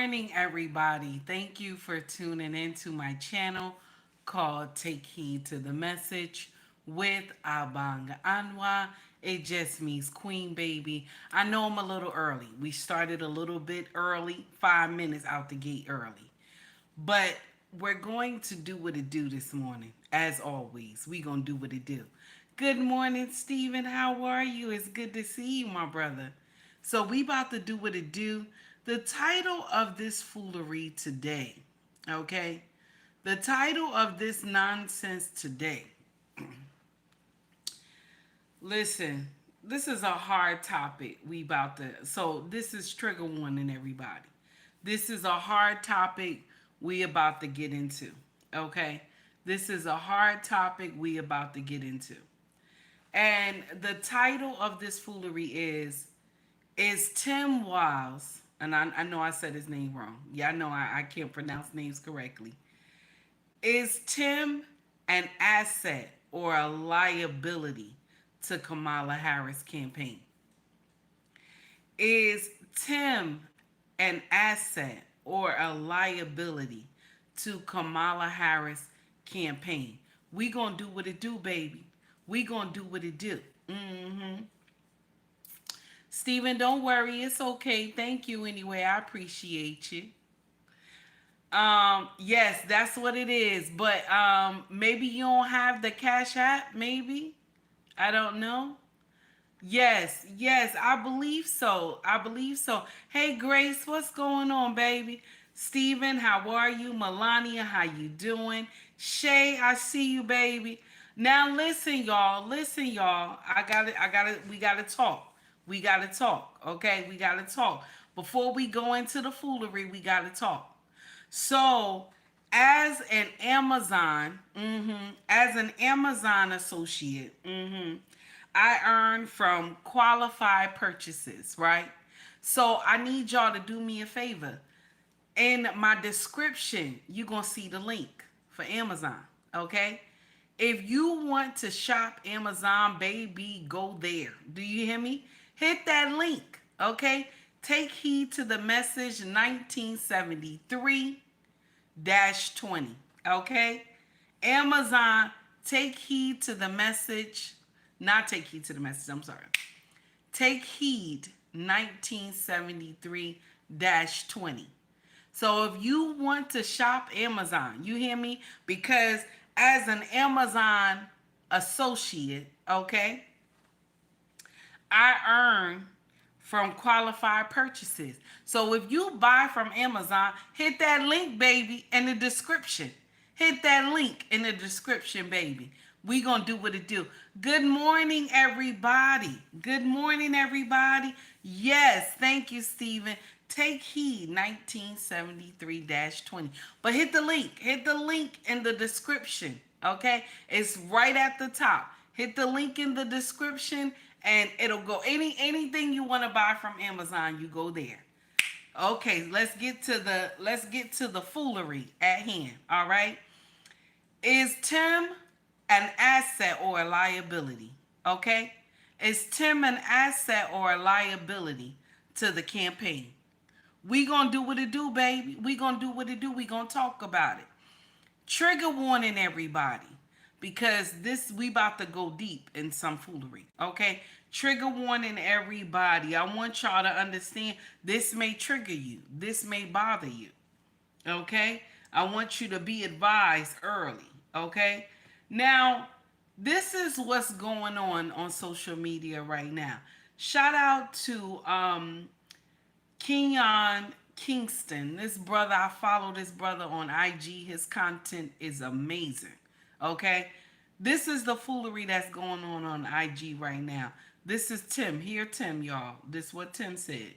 morning, everybody. Thank you for tuning into my channel called Take Heed to the Message with Abang Anwa. It just means Queen Baby. I know I'm a little early. We started a little bit early, 5 minutes out the gate early. But we're going to do what it do this morning. As always, we going to do what it do. Good morning, Stephen. How are you? It's good to see you, my brother. So we about to do what it do. The title of this foolery today, okay? The title of this nonsense today. Listen, this is a hard topic so this is trigger warning, everybody. This is a hard topic we about to get into, okay? This is a hard topic we about to get into. And the title of this foolery is Tim Walz, and I know I said his name wrong. Yeah, I know I can't pronounce names correctly. Is Tim an asset or a liability to Kamala Harris campaign? Is Tim an asset or a liability to Kamala Harris campaign? We gonna do what it do, baby. We gonna do what it do. Stephen, don't worry, it's okay. Thank you anyway. I appreciate you. Yes, that's what it is. But maybe you don't have the Cash App, maybe. I don't know. Yes, I believe so. I believe so. Hey Grace, what's going on, baby? Steven, how are you? Melania, how you doing? Shay, I see you, baby. Now listen, y'all. We gotta talk. We gotta talk. Okay, we gotta talk. Before we go into the foolery, we gotta talk. So, as an Amazon associate, I earn from qualified purchases, right? So I need y'all to do me a favor. In my description, you're going to see the link for Amazon, okay? If you want to shop Amazon, baby, go there. Do you hear me? Hit that link, okay? Take heed to the message 1973-20, okay? Amazon, take heed to the message. Not take heed to the message, I'm sorry. Take heed 1973-20. So if you want to shop Amazon, you hear me? Because as an Amazon associate, okay, I earn from qualified purchases. So if you buy from Amazon, hit that link, baby, in the description. Hit that link in the description, baby. We gonna do what it do. Good morning, everybody. Good morning, everybody. Yes, thank you, Stephen. Take heed 1973-20. But hit the link. Hit the link in the description. Okay? It's right at the top. Hit the link in the description and it'll go. Anything you want to buy from Amazon, you go there. Okay, let's get to the foolery at hand. All right. Is Tim an asset or a liability? Okay? Is Tim an asset or a liability to the campaign? We gonna do what it do, baby. We gonna do what it do. We gonna talk about it. Trigger warning, everybody, because we about to go deep in some foolery, okay? Trigger warning, everybody. I want y'all to understand this may trigger you. This may bother you, okay? I want you to be advised early, okay? Now, this is what's going on social media right now. Shout out to Kenyon Kingston. This brother, I follow this brother on IG. His content is amazing. Okay? This is the foolery that's going on IG right now. This is Tim. Hear Tim, y'all. This is what Tim said.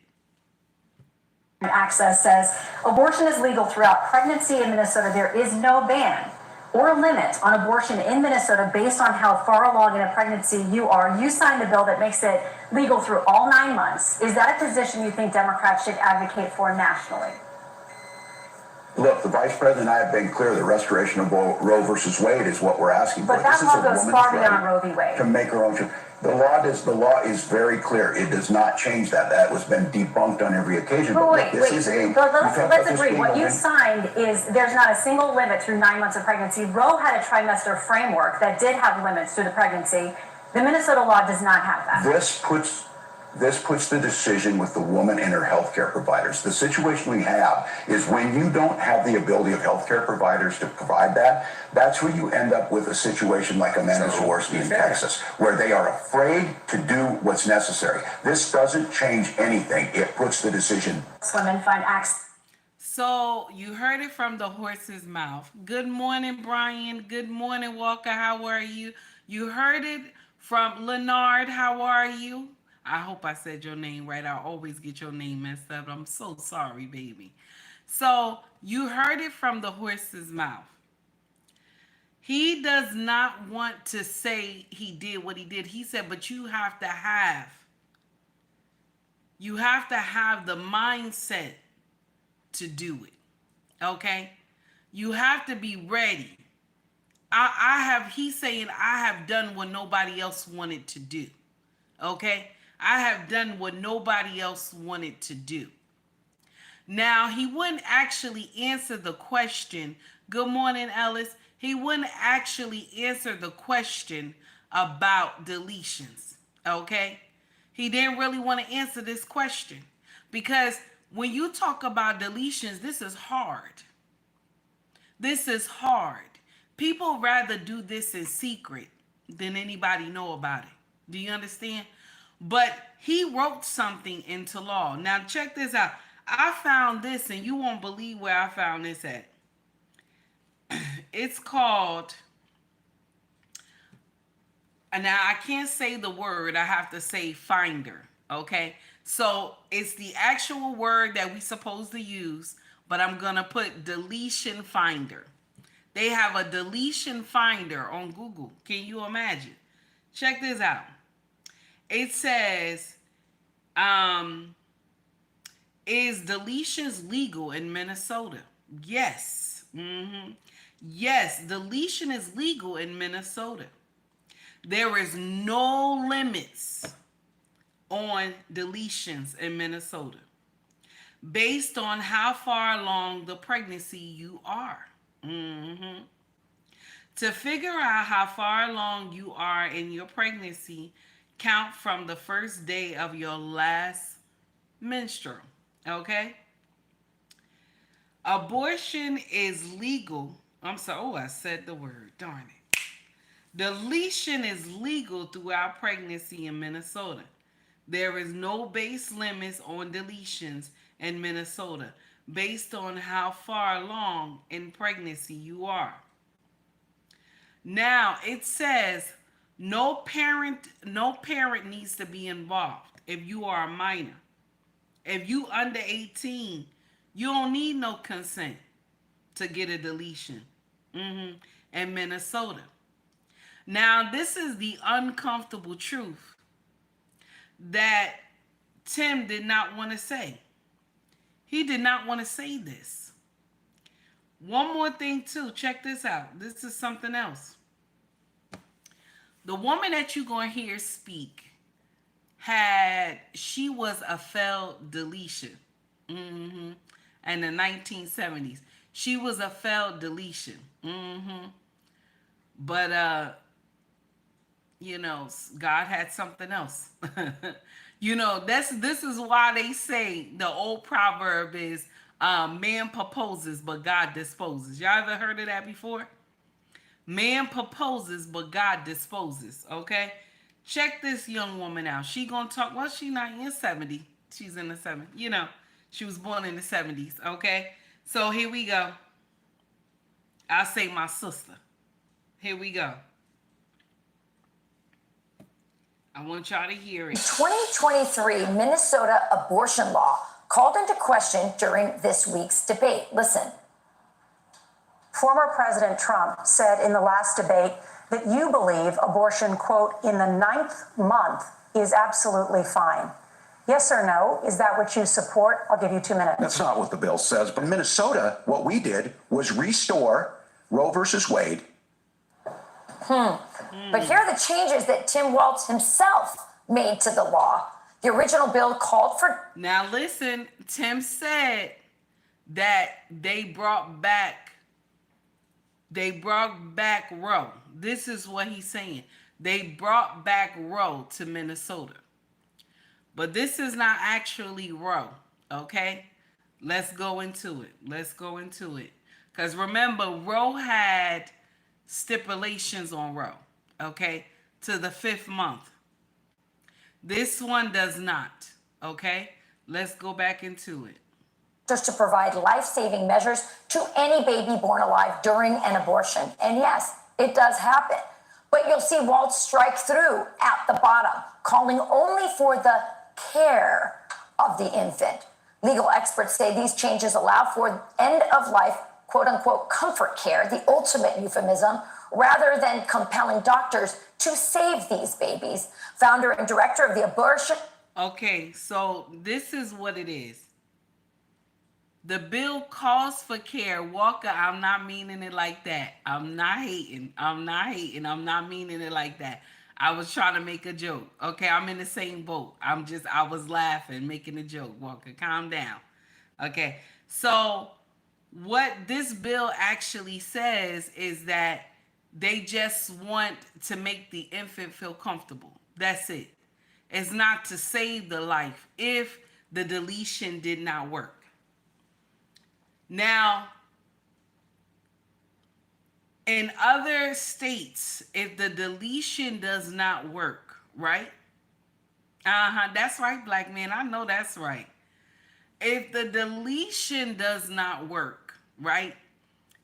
Access says abortion is legal throughout pregnancy in Minnesota. There is no ban or limit on abortion in Minnesota based on how far along in a pregnancy you are. You signed a bill that makes it legal through all 9 months. Is that a position you think Democrats should advocate for nationally? Look, the Vice President and I have been clear that restoration of Roe versus Wade is what we're asking for. But that law goes far beyond Roe v. Wade. To make her own choice. The law is very clear. It does not change that. That has been debunked on every occasion. But But let's agree. What you signed is there's not a single limit through 9 months of pregnancy. Roe had a trimester framework that did have limits through the pregnancy. The Minnesota law does not have that. This puts the decision with the woman and her healthcare providers. The situation we have is when you don't have the ability of healthcare providers to provide that, that's where you end up with a situation like Amanda Zaworski in Texas, where they are afraid to do what's necessary. This doesn't change anything. It puts the decision. Women find access. So you heard it from the horse's mouth. Good morning, Brian. Good morning, Walker. How are you? You heard it from Leonard. How are you? I hope I said your name right. I always get your name messed up. I'm so sorry, baby. So you heard it from the horse's mouth. He does not want to say he did what he did. He said, but you have to have the mindset to do it. Okay? You have to be ready. He's saying, I have done what nobody else wanted to do. Okay? I have done what nobody else wanted to do. Now, he wouldn't actually answer the question. Good morning, Ellis. He wouldn't actually answer the question about deletions. Okay? He didn't really want to answer this question because when you talk about deletions, this is hard. This is hard. People rather do this in secret than anybody know about it. Do you understand? But he wrote something into law. Now, check this out. I found this, and you won't believe where I found this at. It's called, and now I can't say the word. I have to say finder, okay? So it's the actual word that we're supposed to use, but I'm going to put deletion finder. They have a deletion finder on Google. Can you imagine? Check this out. It says, is deletions legal in Minnesota? Yes. Yes, deletion is legal in Minnesota. There is no limits on deletions in Minnesota based on how far along the pregnancy you are. To figure out how far along you are in your pregnancy, count from the first day of your last menstrual, okay? Abortion is legal. I'm sorry, I said the word, darn it. Deletion is legal throughout pregnancy in Minnesota. There is no base limits on deletions in Minnesota based on how far along in pregnancy you are. Now, it says no parent needs to be involved if you are a minor. If you under 18, you don't need no consent to get a deletion in Minnesota. Now, this is the uncomfortable truth that Tim did not want to say. He did not want to say this. One more thing, too. Check this out. This is something else. The woman that you're going to hear speak she was a failed deletion in the 1970s. She was a failed deletion. But, God had something else. This is why they say the old proverb is, man proposes, but God disposes. Y'all ever heard of that before? Man proposes, but God disposes, okay? Check this young woman out. She gonna talk, well, she's not in 70. She's in the 70s. She was born in the 70s, okay? So here we go. I'll say my sister. Here we go. I want y'all to hear it. 2023 Minnesota abortion law called into question during this week's debate. Listen. Former President Trump said in the last debate that you believe abortion, quote, in the 9th month is absolutely fine. Yes or no? Is that what you support? I'll give you 2 minutes. That's not what the bill says. But in Minnesota, what we did was restore Roe versus Wade. But here are the changes that Tim Walz himself made to the law. The original bill called for... Now listen, Tim said that they brought back Roe. This is what he's saying. They brought back Roe to Minnesota. But this is not actually Roe, okay? Let's go into it. Because remember, Roe had stipulations on Roe, okay? To the 5th month. This one does not, okay? Let's go back into it. Just to provide life-saving measures to any baby born alive during an abortion. And yes, it does happen. But you'll see Walz strike through at the bottom, calling only for the care of the infant. Legal experts say these changes allow for end-of-life, quote-unquote, comfort care, the ultimate euphemism, rather than compelling doctors to save these babies. Founder and director of the abortion... Okay, so this is what it is. The bill calls for care. Walker, I'm not meaning it like that. I'm not hating. I'm not meaning it like that. I was trying to make a joke. Okay, I'm in the same boat. I was laughing, making a joke. Walker, calm down. Okay, so what this bill actually says is that they just want to make the infant feel comfortable. That's it. It's not to save the life if the deletion did not work. Now, in other states, if the deletion does not work, right? That's right, black man. I know that's right. If the deletion does not work, right?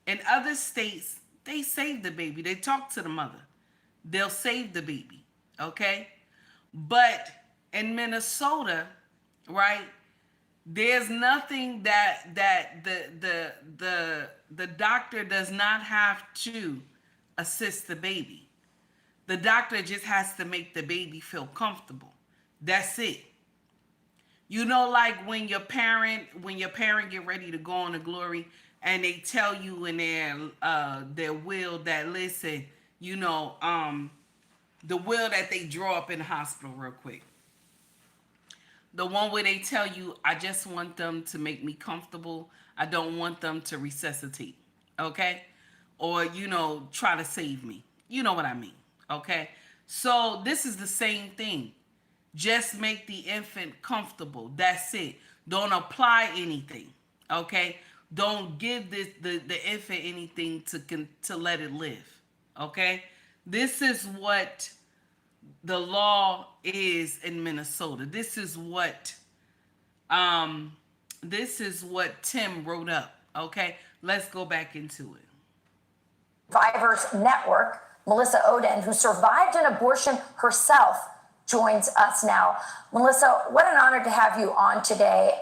In other states, they save the baby. They talk to the mother. They'll save the baby, okay? But in Minnesota, right? There's nothing that the doctor does not have to assist the baby. The doctor just has to make the baby feel comfortable. That's it. You know, like when your parent get ready to go on to glory and they tell you in their will that, listen, you know, the will that they draw up in the hospital real quick. The one where they tell you, I just want them to make me comfortable. I don't want them to resuscitate. Okay? Or, you know, try to save me. You know what I mean. Okay? So this is the same thing. Just make the infant comfortable. That's it. Don't apply anything. Okay? Don't give the infant anything to let it live. Okay? This is what the law is in Minnesota. This is what Tim wrote up. Okay, let's go back into it. Survivors Network, Melissa Oden, who survived an abortion herself, joins us now. Melissa, what an honor to have you on today.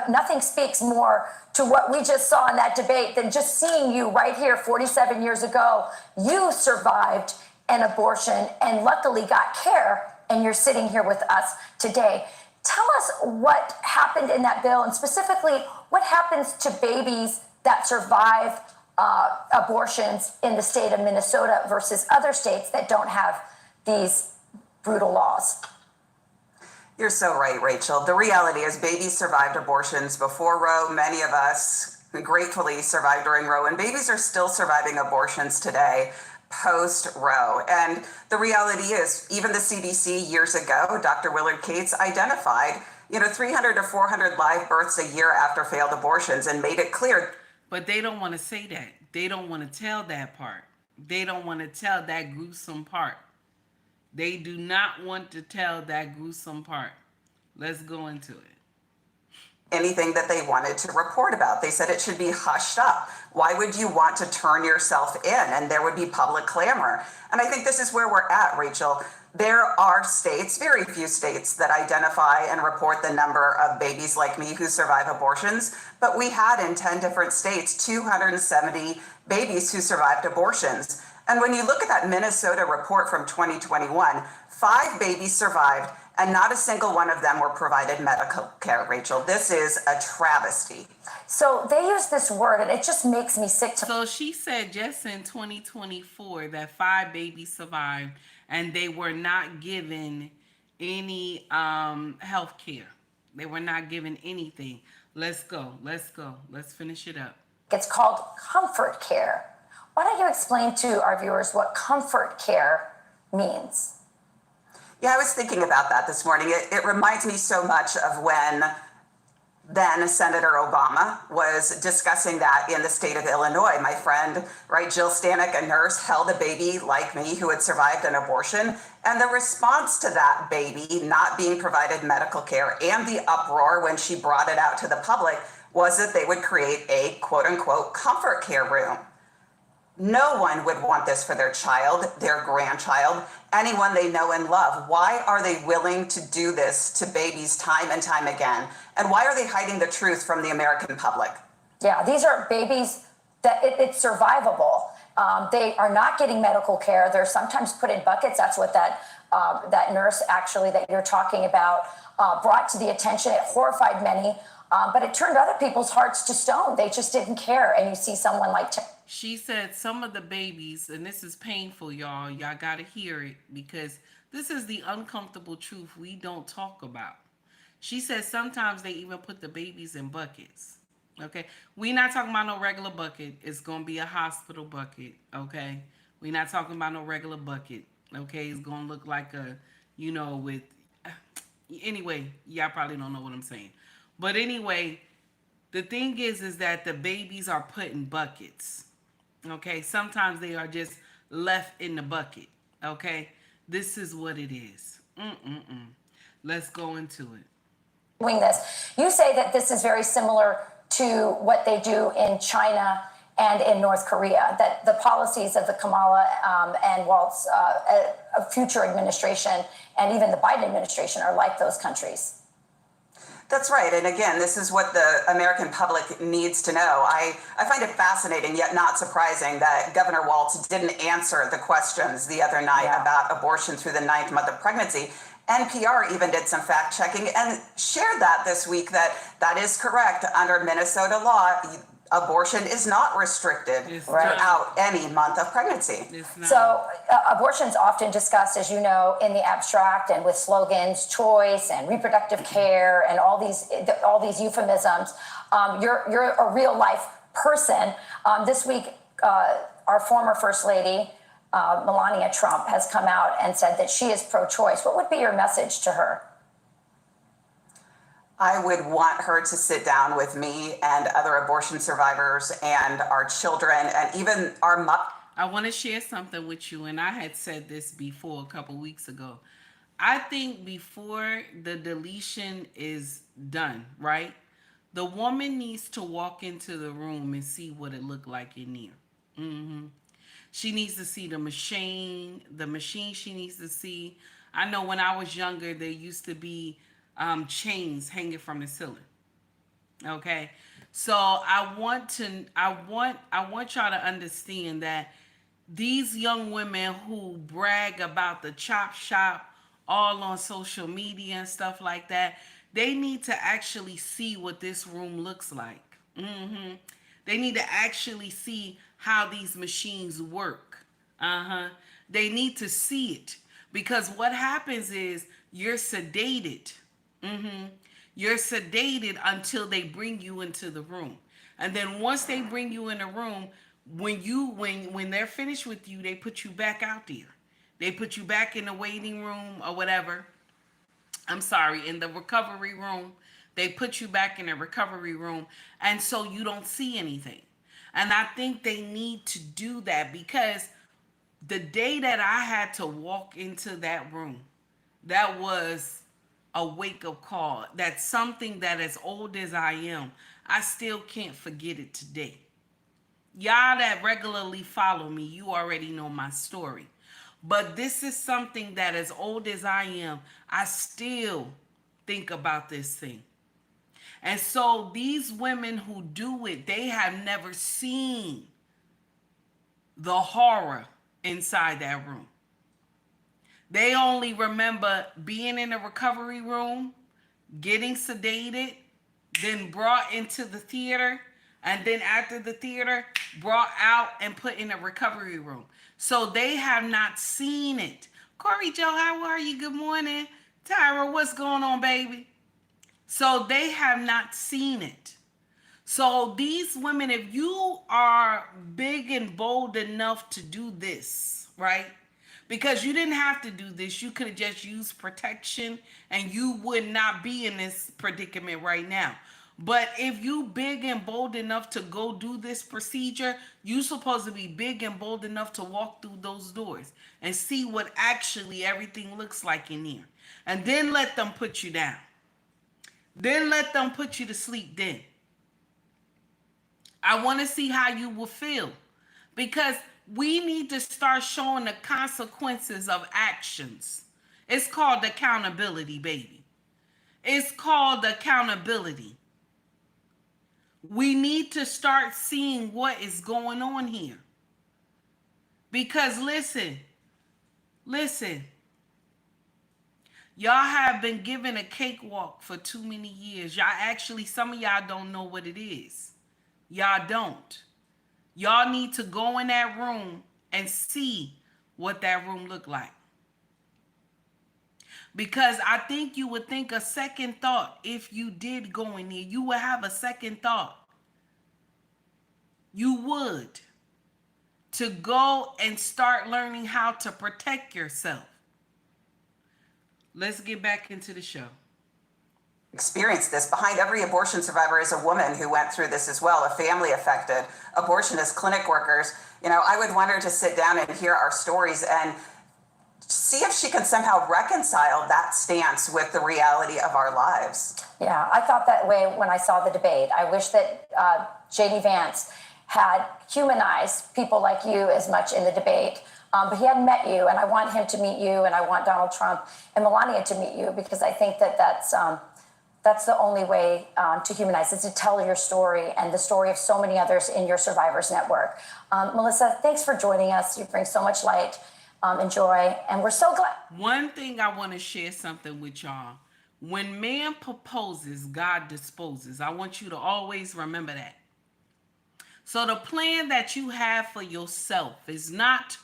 Nothing speaks more to what we just saw in that debate than just seeing you right here 47 years ago. You survived an abortion and luckily got care, and you're sitting here with us today. Tell us what happened in that bill, and specifically what happens to babies that survive abortions in the state of Minnesota versus other states that don't have these brutal laws. You're so right, Rachel. The reality is babies survived abortions before Roe. Many of us gratefully survived during Roe, and babies are still surviving abortions today post-Roe. And the reality is, even the CDC years ago, Dr. Willard Cates identified, 300 to 400 live births a year after failed abortions and made it clear. But they don't want to say that. They don't want to tell that part. They don't want to tell that gruesome part. They do not want to tell that gruesome part. Let's go into it. Anything that they wanted to report about. They said it should be hushed up. Why would you want to turn yourself in? And there would be public clamor. And I think this is where we're at, Rachel. There are states, very few states, that identify and report the number of babies like me who survive abortions. But we had in 10 different states 270 babies who survived abortions. And when you look at that Minnesota report from 2021, 5 babies survived and not a single one of them were provided medical care, Rachel. This is a travesty. So they use this word, and it just makes me sick to. So she said just in 2024 that 5 babies survived and they were not given any health care. They were not given anything. Let's go. Let's finish it up. It's called comfort care. Why don't you explain to our viewers what comfort care means? Yeah, I was thinking about that this morning. It reminds me so much of when then Senator Obama was discussing that in the state of Illinois. My friend, right, Jill Stanek, a nurse, held a baby like me who had survived an abortion. And the response to that baby not being provided medical care and the uproar when she brought it out to the public was that they would create a quote unquote comfort care room. No one would want this for their child, their grandchild, anyone they know and love. Why are they willing to do this to babies time and time again? And why are they hiding the truth from the American public? Yeah, these are babies that it's survivable. They are not getting medical care. They're sometimes put in buckets. That's what that nurse actually that you're talking about brought to the attention. It horrified many, but it turned other people's hearts to stone. They just didn't care. And you see someone like... She said some of the babies, and this is painful, y'all. Y'all got to hear it because this is the uncomfortable truth we don't talk about. She said sometimes they even put the babies in buckets. Okay, we not talking about no regular bucket. It's gonna be a hospital bucket. Okay, we not talking about no regular bucket. Okay, it's gonna look like a, with. Anyway, y'all probably don't know what I'm saying, but anyway, the thing is that the babies are put in buckets. Okay, sometimes they are just left in the bucket. Okay, this is what it is. Let's go into it. Doing this, you say that this is very similar to what they do in China and in North Korea, that the policies of the Kamala and Walz future administration and even the Biden administration are like those countries. That's right. And again, this is what the American public needs to know. I find it fascinating, yet not surprising, that Governor Walz didn't answer the questions the other night about abortion through the 9th month of pregnancy. NPR even did some fact checking and shared that this week that is correct. Under Minnesota law, abortion is not restricted throughout any month of pregnancy. So abortion is often discussed, as you know, in the abstract and with slogans, choice and reproductive care and all these euphemisms. You're a real life person. This week, our former First Lady, Melania Trump, has come out and said that she is pro-choice. What would be your message to her? I would want her to sit down with me and other abortion survivors and our children and even our mothers. I want to share something with you, and I had said this before a couple weeks ago. I think before the deletion is done, right, the woman needs to walk into the room and see what it looked like in there. She needs to see the machine she needs to see. I know when I was younger, there used to be chains hanging from the ceiling. Okay, so I want y'all to understand that these young women who brag about the chop shop all on social media and stuff like that, they need to actually see what this room looks like. They need to actually see how these machines work. They need to see it, because what happens is you're sedated. You're sedated until they bring you into the room. And then once they bring you in the room, when they're finished with you, they put you back out there. They put you back in the waiting room or whatever. I'm sorry, in the recovery room. They put you back in the recovery room. And so you don't see anything. And I think they need to do that, because the day that I had to walk into that room, that was a wake-up call. That's something that, as old as I am, I still can't forget it today. Y'all that regularly follow me, you already know my story. But this is something that, as old as I am, I still think about this thing. And so these women who do it, they have never seen the horror inside that room. They only remember being in a recovery room, getting sedated, then brought into the theater, and then after the theater, brought out and put in a recovery room. So they have not seen it. Corey Joe, how are you? Good morning. Tyra, what's going on, baby? So they have not seen it. So these women, if you are big and bold enough to do this, right? Because you didn't have to do this. You could have just used protection and you would not be in this predicament right now. But if you big and bold enough to go do this procedure, you supposed to be big and bold enough to walk through those doors and see what actually everything looks like in here. And then let them put you down. Then let them put you to sleep then. I want to see how you will feel. Because we need to start showing the consequences of actions. It's called accountability, baby. It's called accountability. We need to start seeing what is going on here. Because listen, y'all have been given a cakewalk for too many years. Y'all actually, some of y'all don't know what it is. Y'all don't. Y'all need to go in that room and see what that room looked like. Because I think you would think a second thought if you did go in there. You would have a second thought. You would. To go and start learning how to protect yourself. Let's get back into the show. Experience this. Behind every abortion survivor is a woman who went through this as well, a family affected, abortionist, clinic workers. You know, I would want her to sit down and hear our stories and see if she can somehow reconcile that stance with the reality of our lives. Yeah, I thought that way when I saw the debate. I wish that J.D. Vance had humanized people like you as much in the debate. But he hadn't met you, and I want him to meet you, and I want Donald Trump and Melania to meet you, because I think that that's the only way to humanize, is to tell your story and the story of so many others in your survivors network. Melissa, thanks for joining us. You bring so much light and joy, and we're so glad. One thing I want to share something with y'all. When man proposes, God disposes. I want you to always remember that. So the plan that you have for yourself is not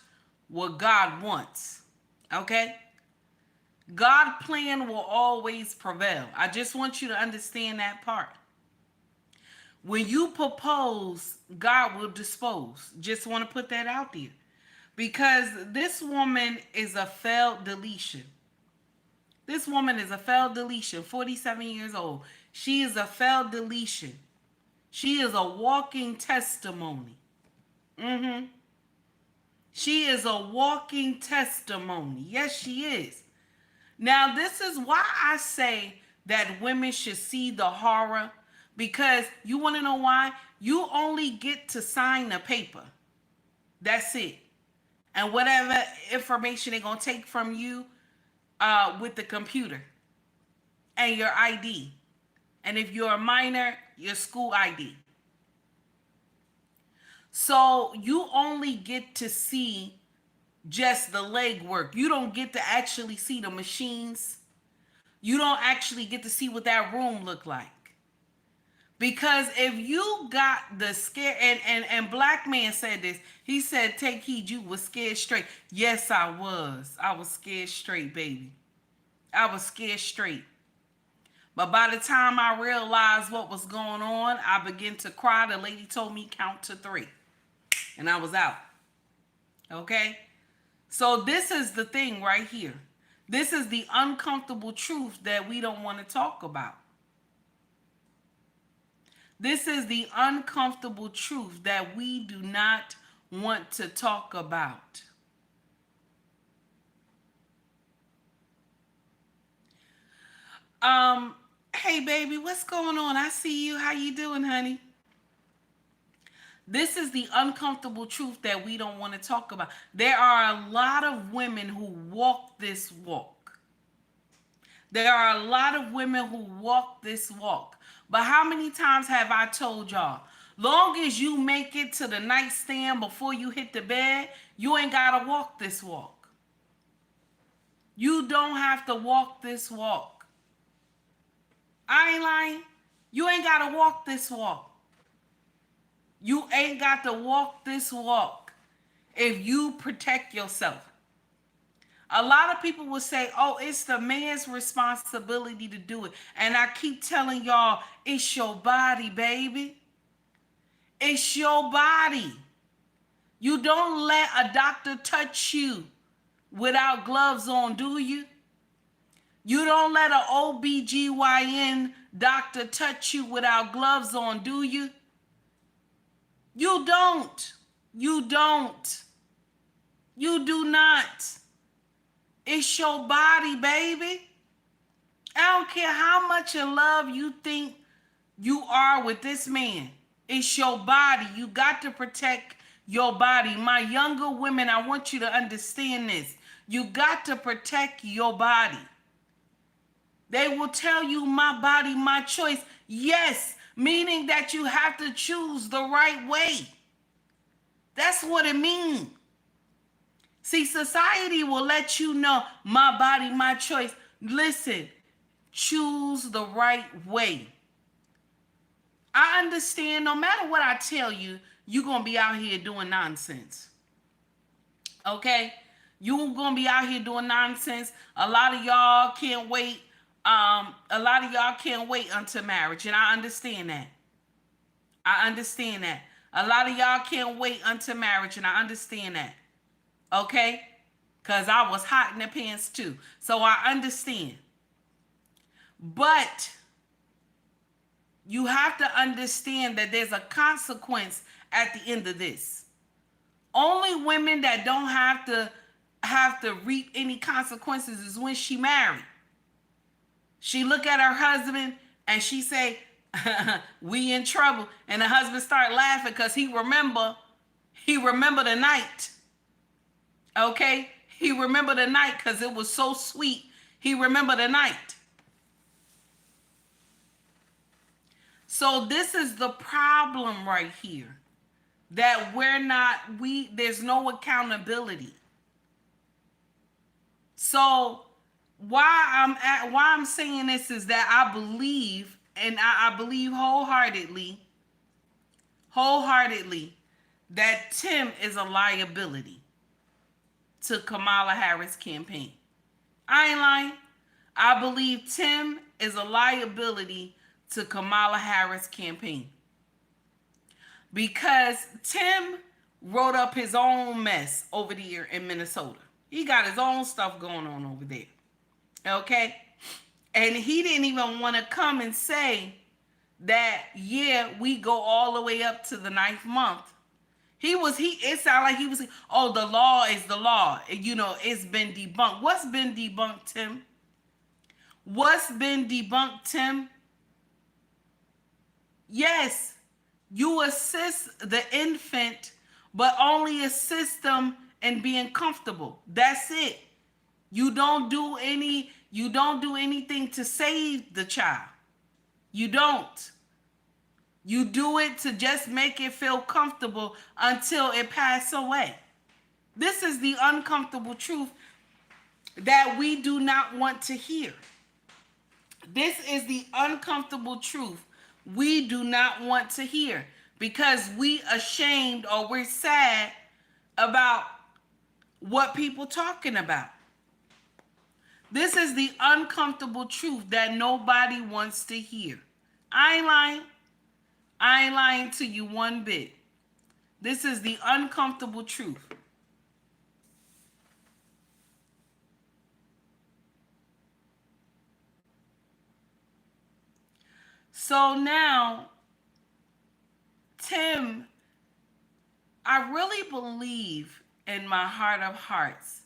what God wants, okay? God's plan will always prevail. I just want you to understand that part. When you propose, God will dispose. Just want to put that out there. Because this woman is a failed deletion. This woman is a failed deletion, 47 years old. She is a failed deletion. She is a walking testimony. She is a walking testimony. Yes, she is. Now, this is why I say that women should see the horror, because you want to know why? You only get to sign the paper. That's it. And whatever information they're going to take from you with the computer and your ID. And if you're a minor, your school ID. So you only get to see just the legwork. You don't get to actually see the machines. You don't actually get to see what that room looked like. Because if you got the scare, and Black Man said this, he said, take heed, you was scared straight. Yes, I was. I was scared straight, baby. I was scared straight. But by the time I realized what was going on, I began to cry. The lady told me count to 3. And I was out. Okay? So this is the thing right here. This is the uncomfortable truth that we don't want to talk about. This is the uncomfortable truth that we do not want to talk about. Hey baby, what's going on? I see you. How you doing, honey? This is the uncomfortable truth that we don't want to talk about. There are a lot of women who walk this walk. There are a lot of women who walk this walk. But how many times have I told y'all, Long as you make it to the nightstand before you hit the bed, you ain't gotta walk this walk. You don't have to walk this walk. I ain't lying. You ain't gotta walk this walk. You ain't got to walk this walk if you protect yourself. A lot of people will say, oh, it's the man's responsibility to do it. And I keep telling y'all, it's your body, baby. It's your body. You don't let a doctor touch you without gloves on, do you? You don't let an OBGYN doctor touch you without gloves on, do you? You don't. You don't. You do not. It's your body, baby. I don't care how much in love you think you are with this man. It's your body. You got to protect your body. My younger women, I want you to understand this. You got to protect your body. They will tell you, my body, my choice. Yes, meaning that you have to choose the right way. That's what it means. See, society will let you know, my body, my choice. Listen, choose the right way. I understand no matter what I tell you, you're going to be out here doing nonsense. Okay? You're going to be out here doing nonsense. A lot of y'all can't wait. A lot of y'all can't wait until marriage, and I understand that. I understand that. A lot of y'all can't wait until marriage, and I understand that. Okay? Because I was hot in the pants too. So I understand. But you have to understand that there's a consequence at the end of this. Only women that don't have to reap any consequences is when she married. She look at her husband and she say, we in trouble. And the husband start laughing because he remember the night. Okay? He remember the night because it was so sweet. He remember the night. So this is the problem right here. That there's no accountability. So why I'm saying this is that I believe, and I believe wholeheartedly, that Tim is a liability to Kamala Harris campaign. I ain't lying. I believe Tim is a liability to Kamala Harris campaign. Because Tim wrote up his own mess over there in Minnesota. He got his own stuff going on over there. Okay? And he didn't even want to come and say that, yeah, we go all the way up to the 9th month. It sounded like he was, oh, the law is the law. You know, it's been debunked. What's been debunked, Tim? What's been debunked, Tim? Yes, you assist the infant, but only assist them in being comfortable. That's it. You don't do anything to save the child. You don't. You do it to just make it feel comfortable until it passes away. This is the uncomfortable truth that we do not want to hear. This is the uncomfortable truth we do not want to hear because we ashamed or we're sad about what people talking about. This is the uncomfortable truth that nobody wants to hear. I ain't lying. I ain't lying to you one bit. This is the uncomfortable truth. So now, Tim, I really believe in my heart of hearts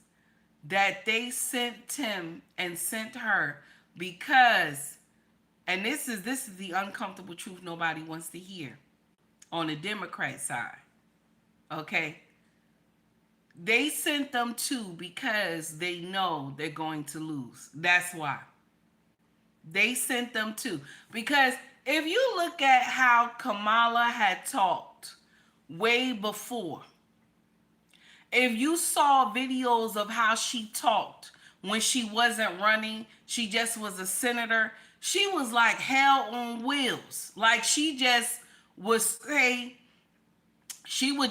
that they sent Tim and sent her because, and this is the uncomfortable truth nobody wants to hear on the Democrat side, okay? They sent them too because they know they're going to lose. That's why. They sent them too. Because if you look at how Kamala had talked way before, if you saw videos of how she talked when she wasn't running, she just was a senator, she was like hell on wheels. Like she would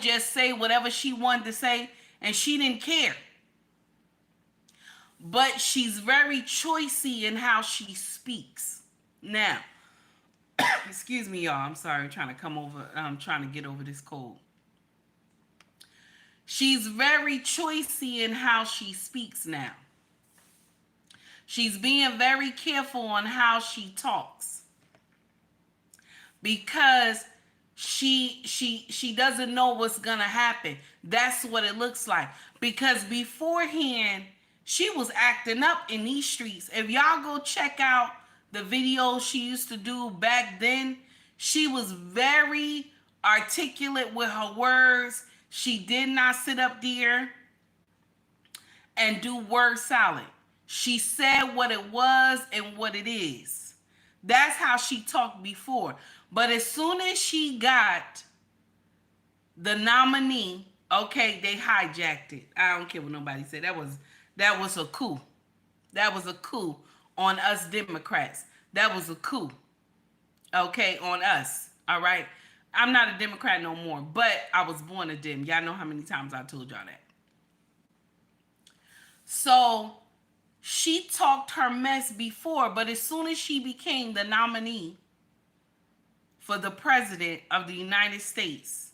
just say whatever she wanted to say, and she didn't care. But she's very choicy in how she speaks. Now, excuse me, y'all. I'm sorry. I'm trying to get over this cold. She's very choicy in how she speaks now. She's being very careful on how she talks. Because she doesn't know what's gonna happen. That's what it looks like. Because beforehand, she was acting up in these streets. If y'all go check out the videos she used to do back then, she was very articulate with her words. She did not sit up there and do word salad. She said what it was and what it is. That's how she talked before. But as soon as she got the nominee, okay, they hijacked it. I don't care what nobody said. That was a coup. That was a coup on us Democrats. That was a coup. Okay, on us. All right. I'm not a Democrat no more, but I was born a Dem. Y'all know how many times I told y'all that. So she talked her mess before, but as soon as she became the nominee for the president of the United States,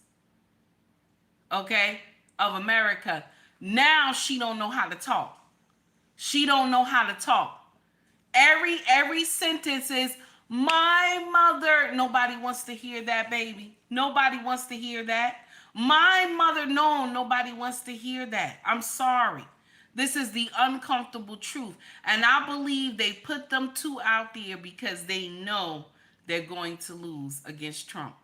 okay, of America, now she don't know how to talk. She don't know how to talk. Every sentence is my mother. Nobody wants to hear that, baby. Nobody wants to hear that. My mother, no, nobody wants to hear that. I'm sorry. This is the uncomfortable truth. And I believe they put them two out there because they know they're going to lose against Trump.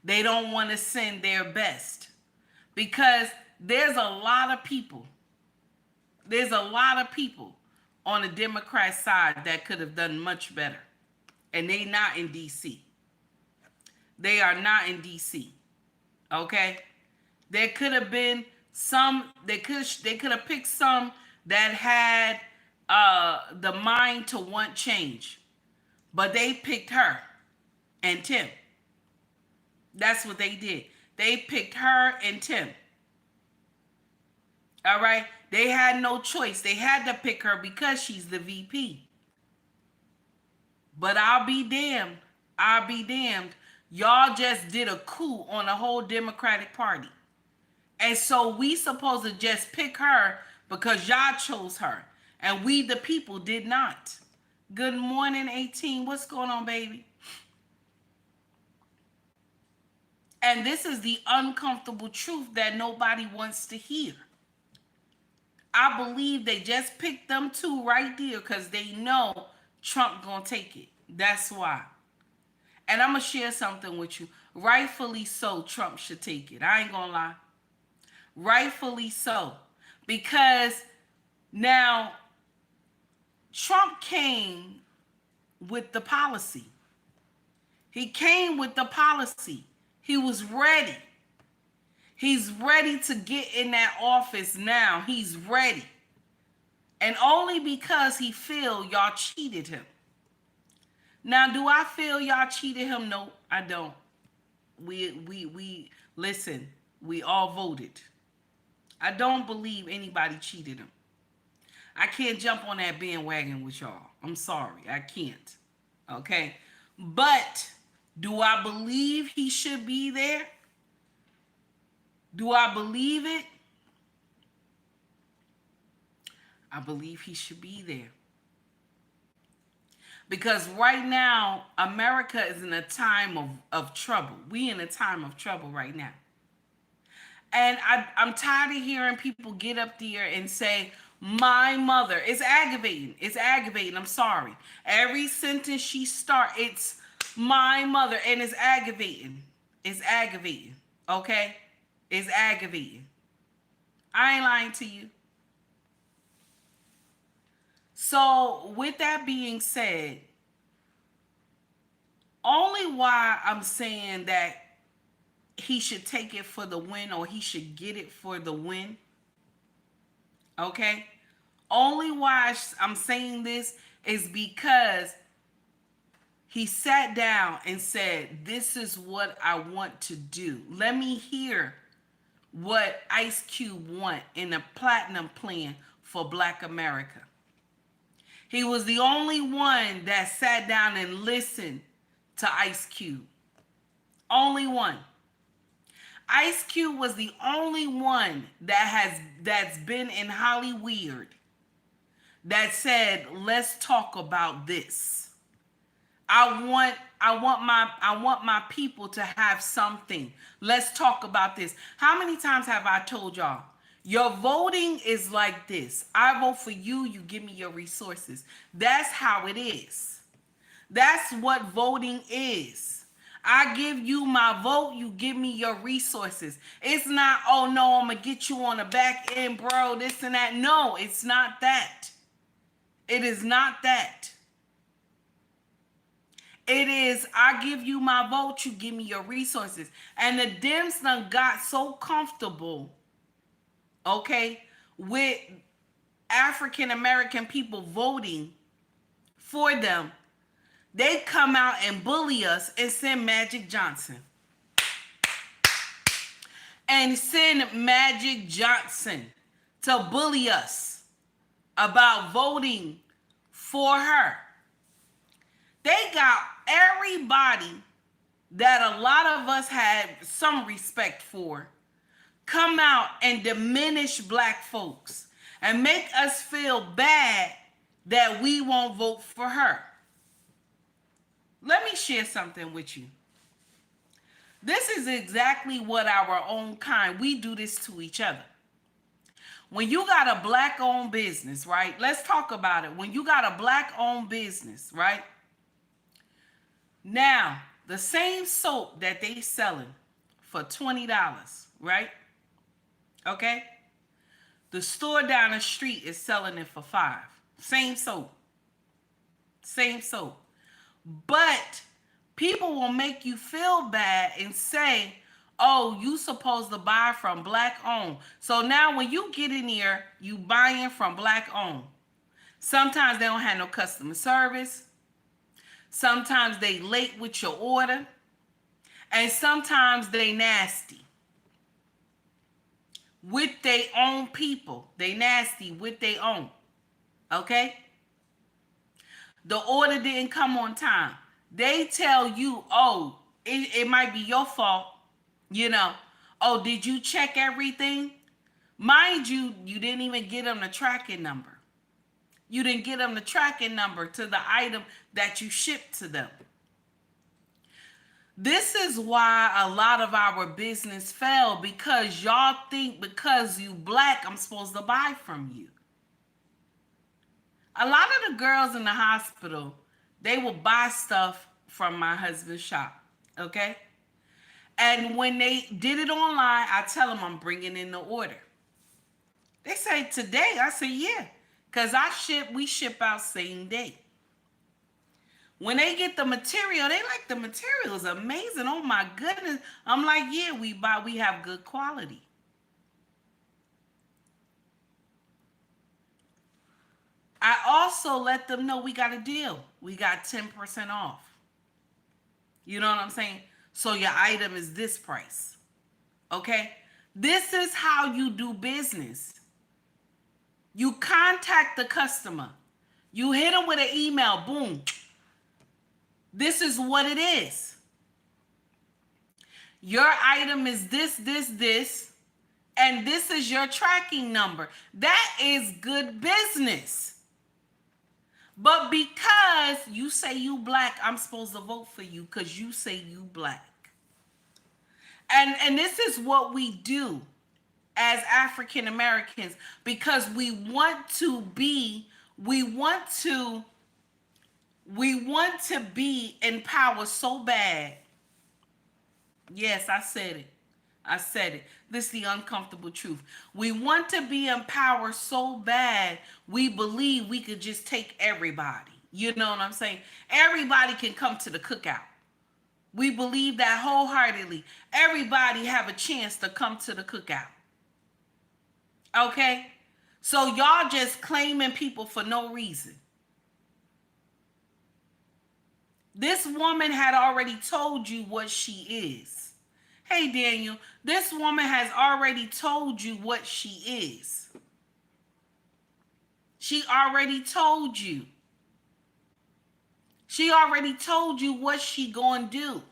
They don't want to send their best because there's a lot of people. There's a lot of people on the Democrat side that could have done much better. And they not in D.C. They are not in D.C. Okay? There could have been some, they could have picked some that had the mind to want change. But they picked her and Tim. That's what they did. They picked her and Tim. All right? They had no choice. They had to pick her because she's the VP. But I'll be damned. I'll be damned. Y'all just did a coup on the whole Democratic Party. And so we supposed to just pick her because y'all chose her. And we the people did not. Good morning, 18. What's going on, baby? And this is the uncomfortable truth that nobody wants to hear. I believe they just picked them two right there because they know Trump gonna take it. That's why. And I'm gonna share something with you. Rightfully so, Trump should take it. I ain't gonna lie. Rightfully so. Because now Trump came with the policy. He came with the policy. He was ready. He's ready to get in that office now. He's ready. And only because he feel y'all cheated him. Now, do I feel y'all cheated him? No, I don't. We listen, we all voted. I don't believe anybody cheated him. I can't jump on that bandwagon with y'all. I'm sorry, I can't. Okay? But do I believe he should be there? Do I believe it? I believe he should be there. Because right now, America is in a time of trouble. We in a time of trouble right now. And I'm tired of hearing people get up there and say, my mother. It's aggravating. It's aggravating. I'm sorry. Every sentence she starts, it's my mother. And it's aggravating. It's aggravating. Okay? It's aggravating. I ain't lying to you. So with that being said, Only why I'm saying that he should take it for the win, or he should get it for the win. Okay? Only why I'm saying this is because he sat down and said, this is what I want to do. Let me hear what Ice Cube want in a platinum plan for Black America. He was the only one that sat down and listened to Ice Cube. Only one. Ice Cube was the only one that's been in Hollywood that said, let's talk about this. I want my people to have something. Let's talk about this. How many times have I told y'all? Your voting is like this. I vote for you, you give me your resources. That's how it is. That's what voting is. I give you my vote, you give me your resources. It's not, oh no, I'm gonna get you on the back end, bro, this and that. No, it's not that. It is not that. It is, I give you my vote, you give me your resources. And the Dems done got so comfortable, okay, with African American people voting for them, they come out and bully us and send Magic Johnson. And send Magic Johnson to bully us about voting for her. They got everybody that a lot of us had some respect for come out and diminish Black folks and make us feel bad that we won't vote for her. Let me share something with you. This is exactly what our own kind, we do this to each other. When you got a Black-owned business, right? Let's talk about it. When you got a Black-owned business, right? Now, the same soap that they selling for $20, right? Okay? The store down the street is selling it for $5. Same soap. Same soap. But people will make you feel bad and say, oh, you supposed to buy from Black-owned. So now when you get in here, you buying from Black-owned. Sometimes they don't have no customer service. Sometimes they late with your order. And sometimes they nasty. With their own people. They nasty with their own. Okay? The order didn't come on time. They tell you, oh, it might be your fault. You know, oh, did you check everything? Mind you, you didn't even get them the tracking number. You didn't get them the tracking number to the item that you shipped to them. This is why a lot of our business fell, because y'all think because you Black, I'm supposed to buy from you. A lot of the girls in the hospital, they will buy stuff from my husband's shop, okay? And when they did it online, I tell them I'm bringing in the order. They say, today? I say, yeah, because we ship out same day. When they get the material, they like the material is amazing. Oh my goodness. I'm like, yeah, we have good quality. I also let them know we got a deal. We got 10% off. You know what I'm saying? So your item is this price. Okay? This is how you do business. You contact the customer. You hit them with an email. Boom. This is what it is. Your item is this, and this is your tracking number. That is good business. But because you say you Black, I'm supposed to vote for you because you say you Black. And this is what we do as African Americans, because we want to be in power so bad. Yes, I said it. This is the uncomfortable truth. We want to be in power so bad, we believe we could just take everybody. You know what I'm saying? Everybody can come to the cookout. We believe that wholeheartedly. Everybody have a chance to come to the cookout. Okay? So y'all just claiming people for no reason. This woman had already told you what she is. Hey, Daniel, this woman has already told you what she is. She already told you. She already told you what she gonna do.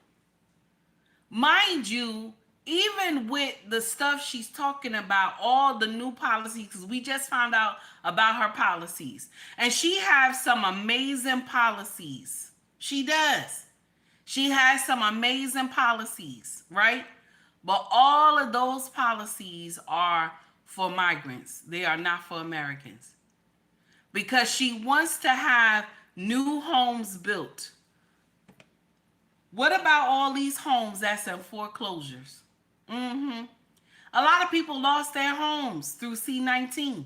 Mind you, even with the stuff she's talking about, all the new policies, because we just found out about her policies. And she has some amazing policies. She does. She has some amazing policies, right? But all of those policies are for migrants. They are not for Americans. Because she wants to have new homes built. What about all these homes that's in foreclosures? A lot of people lost their homes through C-19.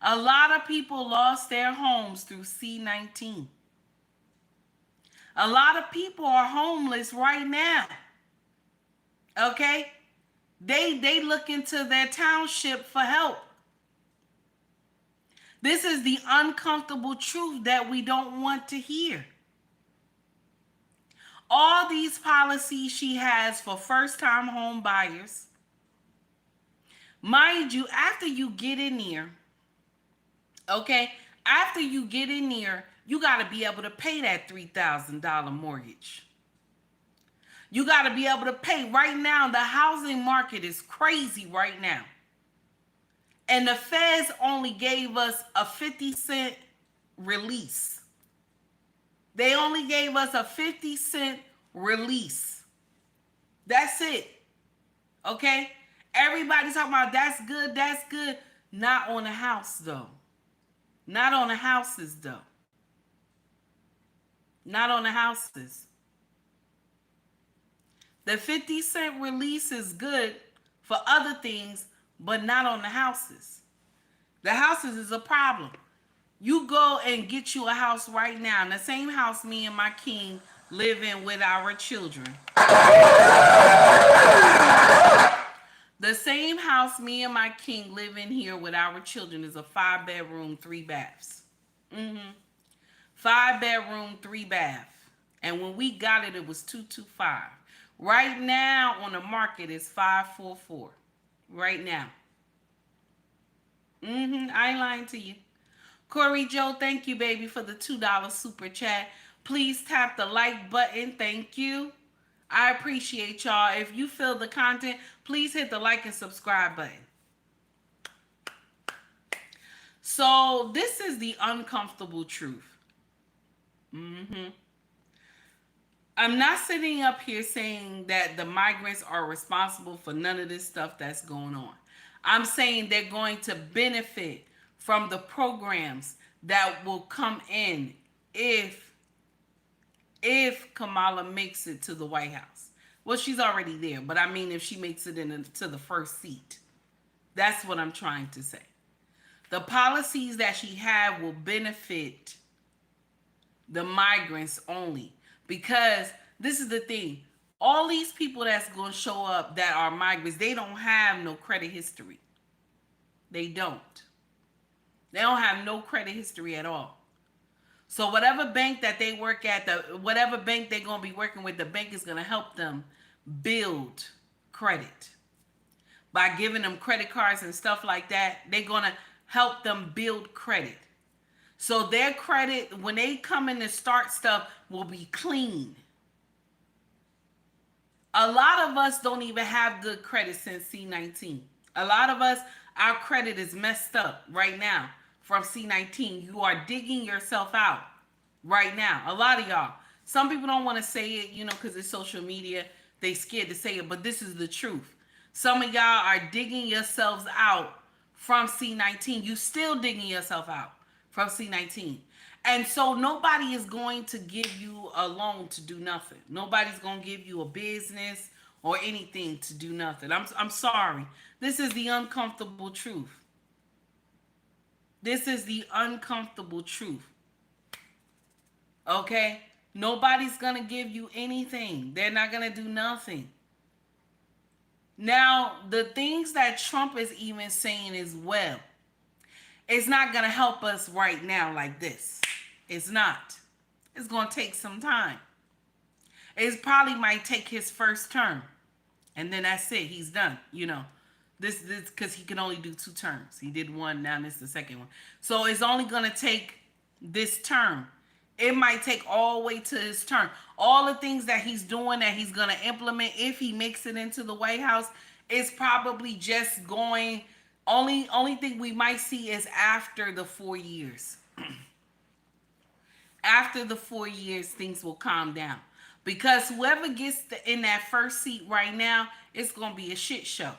A lot of people lost their homes through C-19. A lot of people are homeless right now. Okay? They look into their township for help. This is the uncomfortable truth that we don't want to hear. All these policies she has for first-time home buyers. Mind you, after you get in there, okay, after you get in there, you got to be able to pay that $3,000 mortgage. You got to be able to pay. Right now, the housing market is crazy right now. And the feds only gave us a 50-cent release. They only gave us a 50-cent release. That's it. Okay? Everybody's talking about that's good, that's good. Not on the house, though. Not on the houses, though. Not on the houses. The 50-cent release is good for other things, but not on the houses. The houses is a problem. You go and get you a house right now, in the same house me and my king live in with our children. The same house me and my king live in here with our children is a 5-bedroom, 3 baths. 5-bedroom, 3 bath. And when we got it, it was $225. Right now on the market is $544. Right now. I ain't lying to you. Corey Joe, thank you, baby, for the $2 super chat. Please tap the like button. Thank you. I appreciate y'all. If you feel the content, please hit the like and subscribe button. So this is the uncomfortable truth. I'm not sitting up here saying that the migrants are responsible for none of this stuff that's going on. I'm saying they're going to benefit from the programs that will come in if Kamala makes it to the White House. Well, she's already there, but I mean if she makes it into the first seat. That's what I'm trying to say. The policies that she had will benefit the migrants only. Because this is the thing. All these people that's going to show up that are migrants, they don't have no credit history. They don't. They don't have no credit history at all. So whatever bank that they work at, whatever bank they're going to be working with, the bank is going to help them build credit. By giving them credit cards and stuff like that, they're going to help them build credit. So their credit, when they come in to start stuff, will be clean. A lot of us don't even have good credit since C-19. A lot of us, our credit is messed up right now from C-19. You are digging yourself out right now. A lot of y'all. Some people don't want to say it, because it's social media. They scared to say it, but this is the truth. Some of y'all are digging yourselves out from C-19. You still digging yourself out from C-19. And so nobody is going to give you a loan to do nothing. Nobody's going to give you a business or anything to do nothing. I'm sorry. This is the uncomfortable truth. This is the uncomfortable truth. Okay? Nobody's going to give you anything. They're not going to do nothing. Now, the things that Trump is even saying as well, it's not going to help us right now like this. It's not. It's going to take some time. It probably might take his first term. And then that's it. He's done. You know, this because he can only do 2 terms. He did one. Now this is the second one. So it's only going to take this term. It might take all the way to his term. All the things that he's doing that he's going to implement if he makes it into the White House is probably just going. Only thing we might see is after the 4 years. After the 4 years, things will calm down. Because whoever gets in that first seat right now, it's going to be a shit show.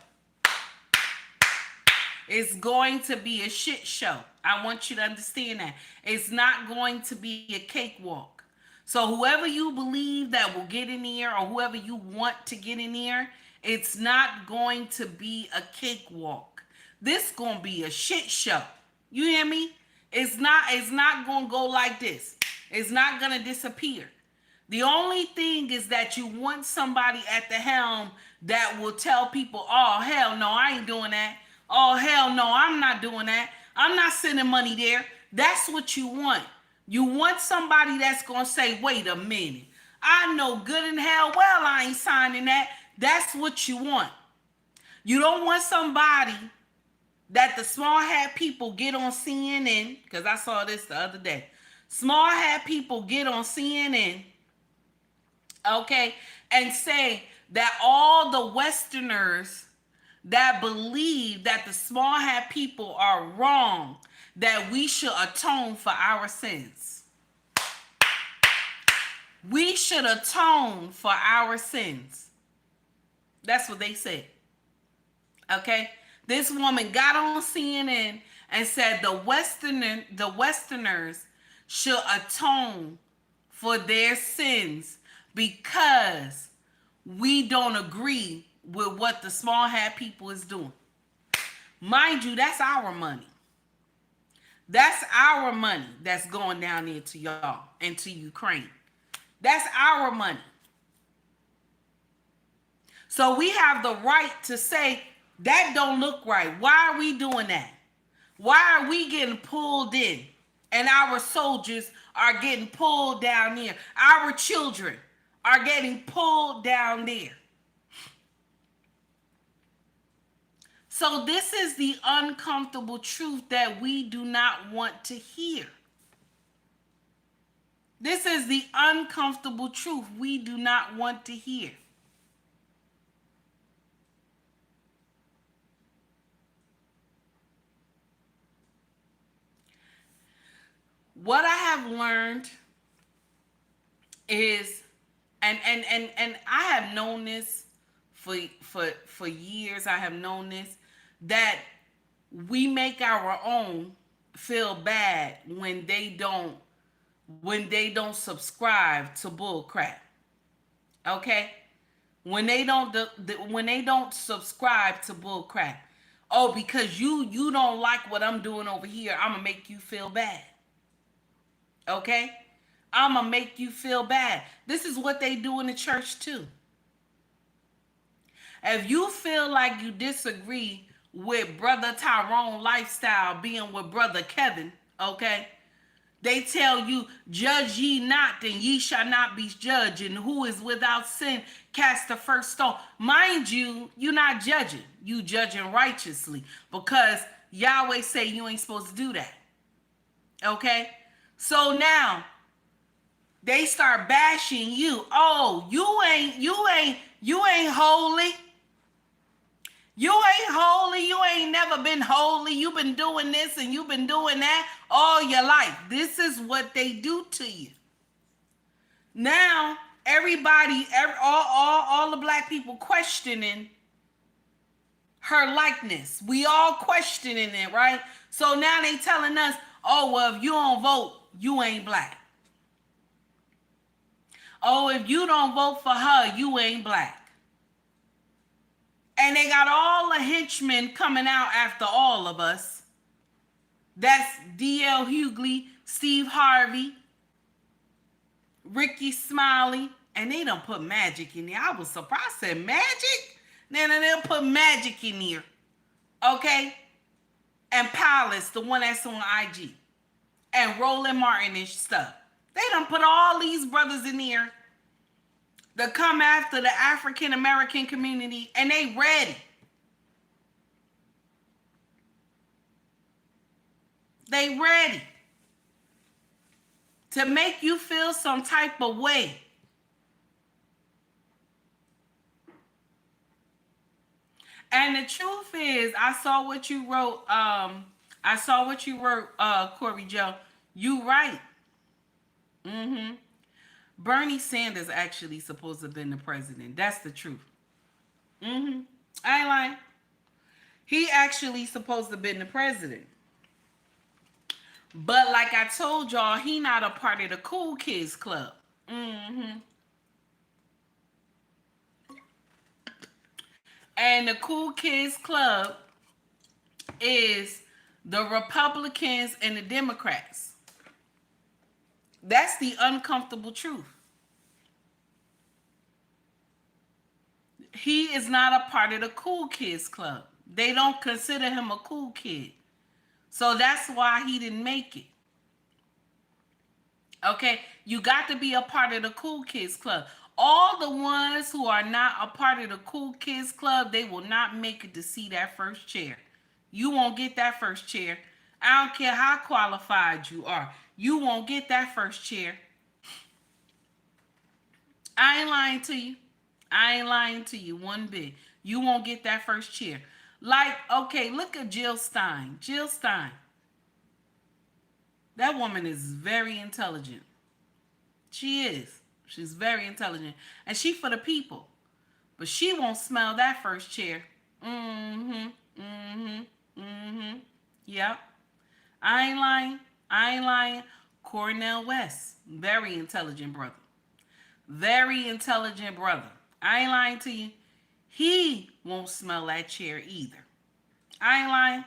It's going to be a shit show. I want you to understand that. It's not going to be a cakewalk. So whoever you believe that will get in there or whoever you want to get in there, it's not going to be a cakewalk. This going to be a shit show. You hear me? It's not going to go like this. It's not going to disappear. The only thing is that you want somebody at the helm that will tell people, oh, hell no, I ain't doing that. Oh, hell no, I'm not doing that. I'm not sending money there. That's what you want. You want somebody that's going to say, wait a minute. I know good and hell well I ain't signing that. That's what you want. You don't want somebody that the small hat people get on CNN, because I saw this the other day. Small hat people get on CNN, okay, and say that all the Westerners that believe that the small hat people are wrong, that we should atone for our sins. We should atone for our sins. That's what they said. Okay? This woman got on CNN and said the Westerners should atone for their sins because we don't agree with what the small hat people is doing. Mind you, that's our money. That's our money that's going down there to y'all and to Ukraine. That's our money. So we have the right to say, that don't look right. Why are we doing that? Why are we getting pulled in? And our soldiers are getting pulled down there. Our children are getting pulled down there. So this is the uncomfortable truth that we do not want to hear. This is the uncomfortable truth we do not want to hear. What I have learned is, and I have known this for years. I have known this, that we make our own feel bad when they don't subscribe to bull crap. Okay? When they don't subscribe to bull crap. Oh, because you don't like what I'm doing over here, I'm gonna make you feel bad. Okay? I'm gonna make you feel bad. This is what they do in the church too. If you feel like you disagree with Brother Tyrone lifestyle being with Brother Kevin, okay? They tell you, judge ye not, and ye shall not be judged, and who is without sin cast the first stone. Mind you, you're not judging. You judging righteously because Yahweh say you ain't supposed to do that. Okay? So now they start bashing you. Oh, you ain't holy. You ain't holy. You ain't never been holy. You've been doing this and you've been doing that all your life. This is what they do to you. Now, everybody, all the black people questioning her likeness. We all questioning it, right? So now they telling us, oh, well, if you don't vote, you ain't black. Oh, if you don't vote for her, you ain't black. And they got all the henchmen coming out after all of us. That's D.L. Hughley, Steve Harvey, Ricky Smiley, and they don't put Magic in there. I was surprised. I said, Magic? Then they'll put Magic in there. Okay? And Palace, the one that's on IG. And Roland Martin and stuff. They done put all these brothers in there to come after the African American community, and they ready. They ready to make you feel some type of way. And the truth is, I saw what you wrote. Corey Joe. You right. Bernie Sanders actually supposed to have been the president. That's the truth. I ain't lying. He actually supposed to have been the president. But like I told y'all, he not a part of the cool kids club. And the cool kids club is the Republicans and the Democrats. That's the uncomfortable truth. He is not a part of the cool kids club. They don't consider him a cool kid. So that's why he didn't make it. Okay, you got to be a part of the cool kids club. All the ones who are not a part of the cool kids club, they will not make it to see that first chair. You won't get that first chair. I don't care how qualified you are. You won't get that first chair. I ain't lying to you. I ain't lying to you one bit. You won't get that first chair. Like, okay, look at Jill Stein. Jill Stein. That woman is very intelligent. She is. She's very intelligent. And she for the people. But she won't smell that first chair. Yep. I ain't lying. I ain't lying. Cornel West. Very intelligent brother. Very intelligent brother. I ain't lying to you. He won't smell that chair either. I ain't lying.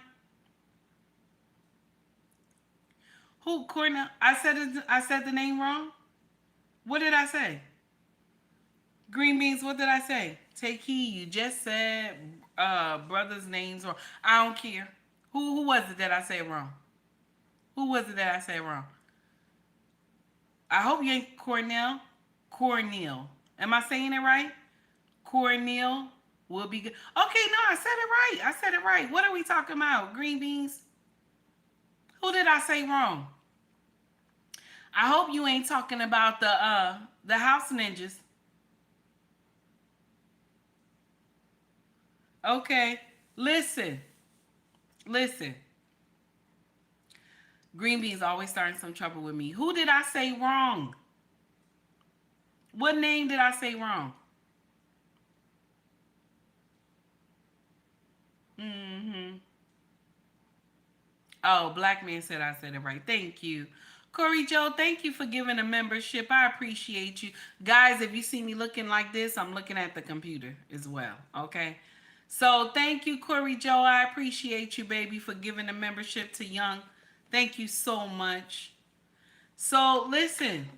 Who, Cornel? I said the name wrong? What did I say? Green beans, what did I say? Take heed. You just said brothers' names wrong. I don't care. Who was it that I said wrong? Who was it that I said wrong? I hope you ain't Cornel. Cornel. Am I saying it right? Cornel will be good. Okay, no, I said it right. I said it right. What are we talking about? Green beans? Who did I say wrong? I hope you ain't talking about the house ninjas. Okay, listen. Green beans always starting some trouble with me. Who did I say wrong? What name did I say wrong? Oh, Black Man said I said it right. Thank you. Corey Joe, thank you for giving a membership. I appreciate you. Guys, if you see me looking like this, I'm looking at the computer as well, okay? So thank you, Corey Joe. I appreciate you, baby, for giving a membership to Young. Thank you so much. So listen.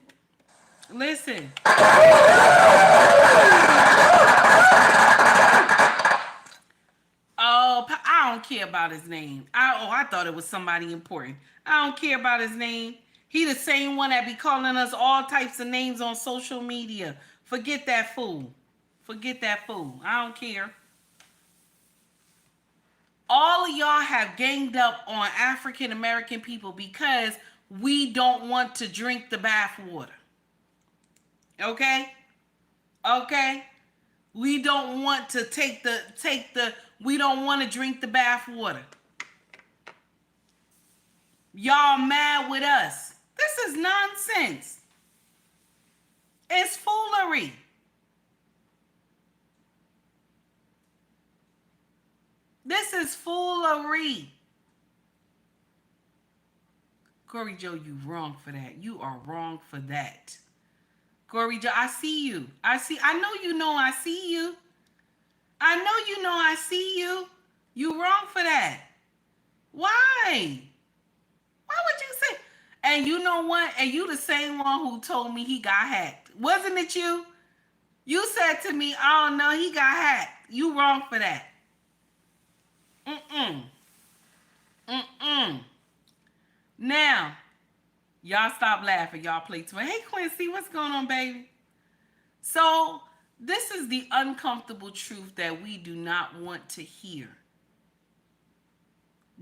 Oh, I don't care about his name. I thought it was somebody important. I don't care about his name. He the same one that be calling us all types of names on social media. Forget that fool. I don't care. All of y'all have ganged up on African American people because we don't want to drink the bath water. Okay? We don't want to we don't want to drink the bath water. Y'all mad with us. This is nonsense. It's foolery. This is foolery. Corey Joe, you wrong for that. You are wrong for that. Corey Joe, I see you. I know you know I see you. I know you know I see you. You wrong for that. Why? Why would you say? And you know what? And you the same one who told me he got hacked. Wasn't it you? You said to me, oh no, he got hacked. You wrong for that. Now, y'all stop laughing. Y'all play too much. Hey Quincy, what's going on, baby? So this is the uncomfortable truth that we do not want to hear.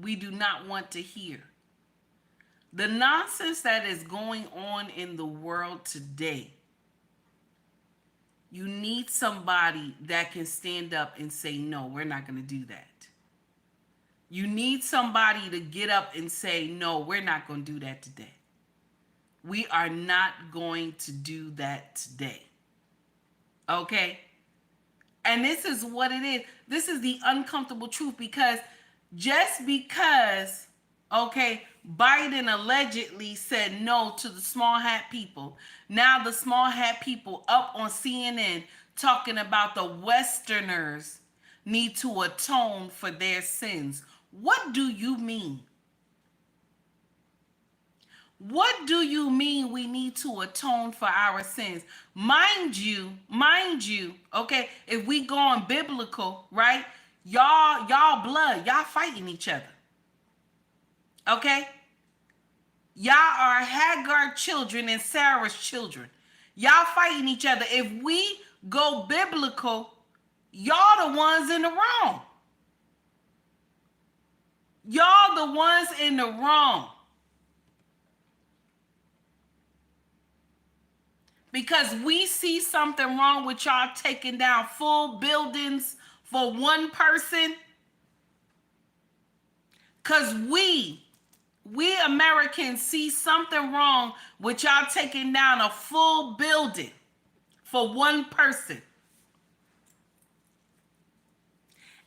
We do not want to hear. The nonsense that is going on in the world today, you need somebody that can stand up and say, no, we're not going to do that. You need somebody to get up and say, no, we're not going to do that today. We are not going to do that today. Okay? And this is what it is. This is the uncomfortable truth, because just because, okay, Biden allegedly said no to the small hat people. Now the small hat people up on CNN talking about the Westerners need to atone for their sins. What do you mean? What do you mean we need to atone for our sins? Mind you, okay, if we go on biblical, right? Y'all blood, y'all fighting each other. Okay? Y'all are Hagar children and Sarah's children. Y'all fighting each other. If we go biblical, y'all the ones in the wrong. Y'all the ones in the wrong. Because we see something wrong with y'all taking down full buildings for one person. Because we Americans see something wrong with y'all taking down a full building for one person.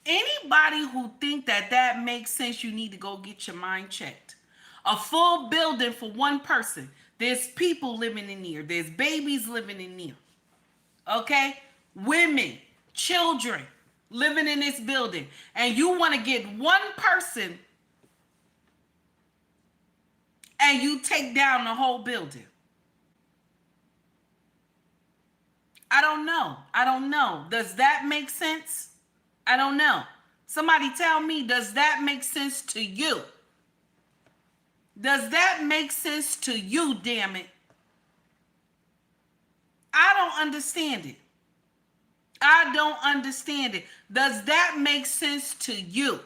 Anybody who think that makes sense, you need to go get your mind checked. A full building for one person. There's people living in here. There's babies living in here. Okay? Women, children living in this building. And you want to get one person and you take down the whole building. I don't know. Does that make sense? I don't know. Somebody tell me, does that make sense to you? Does that make sense to you, damn it? I don't understand it. I don't understand it. Does that make sense to you?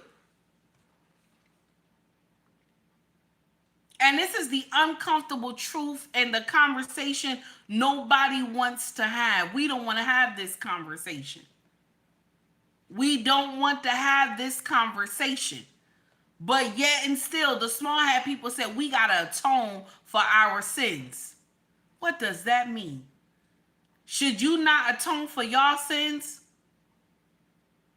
And this is the uncomfortable truth and the conversation nobody wants to have. We don't want to have this conversation. We don't want to have this conversation. But yet and still, the small hat people said we got to atone for our sins. What does that mean? Should you not atone for y'all sins?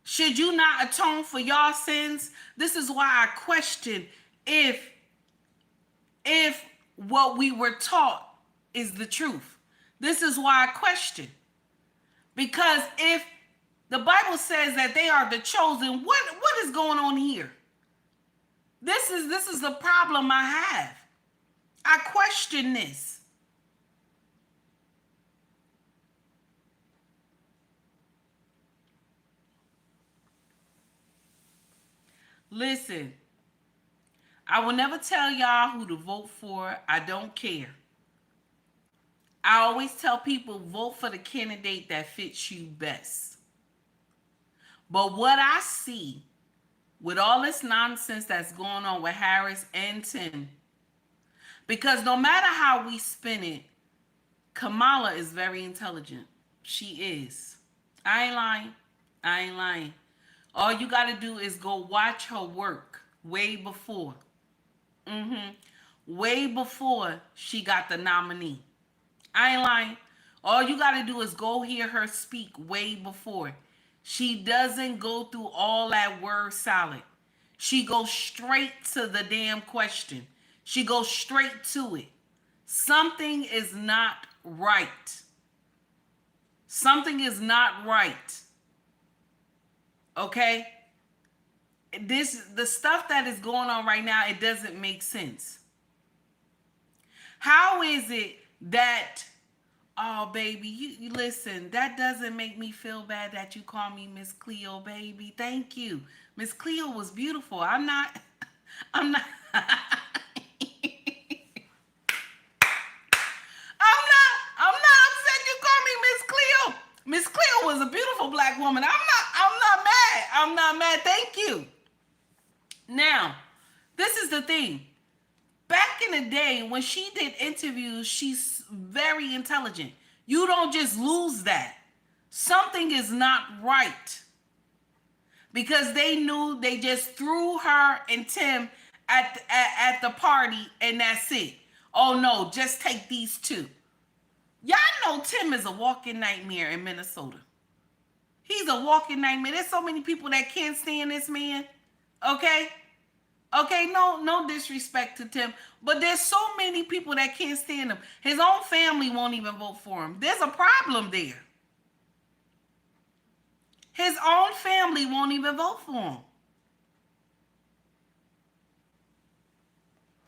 Should you not atone for y'all sins? This is why I question if what we were taught is the truth. This is why I question. Because if the Bible says that they are the chosen, what is going on here? This is the problem I have. I question this. Listen, I will never tell y'all who to vote for. I don't care. I always tell people, vote for the candidate that fits you best. But what I see with all this nonsense that's going on with Harris and Tim, because no matter how we spin it, Kamala is very intelligent. She is. I ain't lying. All you got to do is go watch her work way before. Way before she got the nominee. I ain't lying. All you got to do is go hear her speak way before. She doesn't go through all that word salad. She goes straight to the damn question. She goes straight to it. Something is not right. Something is not right. Okay? The stuff that is going on right now, it doesn't make sense. How is it that, oh baby, you listen, that doesn't make me feel bad that you call me Miss Cleo, baby. Thank you. Miss Cleo was beautiful. I'm not I'm not I'm not upset you call me Miss Cleo. Miss Cleo was a beautiful black woman. I'm not mad. I'm not mad. Thank you. Now, this is the thing. Back in the day when she did interviews, she's very intelligent. You don't just lose that. Something is not right. Because they knew they just threw her and Tim at the party and that's it. Oh no, just take these two. Y'all know Tim is a walking nightmare in Minnesota. He's a walking nightmare. There's so many people that can't stand this man. Okay? Okay, no disrespect to Tim, but there's so many people that can't stand him. His own family won't even vote for him. There's a problem there. His own family won't even vote for him.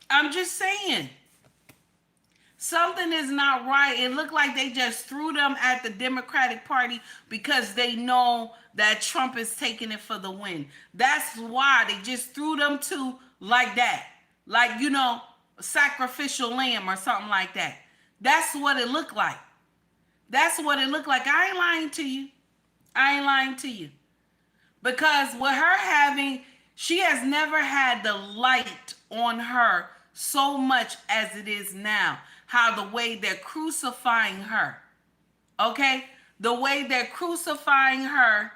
I'm just saying. Something is not right. It looked like they just threw them at the Democratic Party because they know that Trump is taking it for the win. That's why they just threw them to like that. Like, you know, sacrificial lamb or something like that. That's what it looked like. That's what it looked like. I ain't lying to you. I ain't lying to you. Because with her having, she has never had the light on her so much as it is now. How the way they're crucifying her. Okay? The way they're crucifying her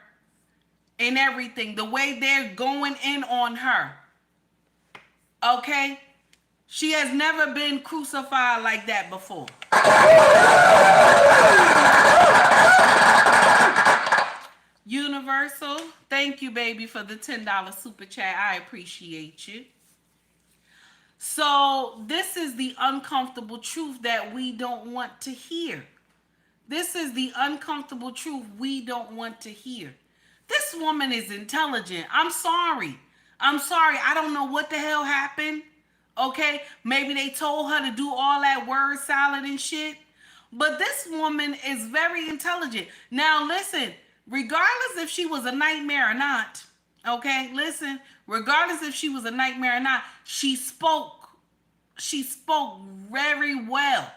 and everything. The way they're going in on her. Okay? She has never been crucified like that before. Universal, thank you, baby, for the $10 super chat. I appreciate you. So this is the uncomfortable truth that we don't want to hear. This is the uncomfortable truth we don't want to hear. This woman is intelligent. I'm sorry. I don't know what the hell happened. Okay? Maybe they told her to do all that word salad and shit. But this woman is very intelligent. Now listen, regardless if she was a nightmare or not, okay? Listen, regardless if she was a nightmare or not, she spoke very well.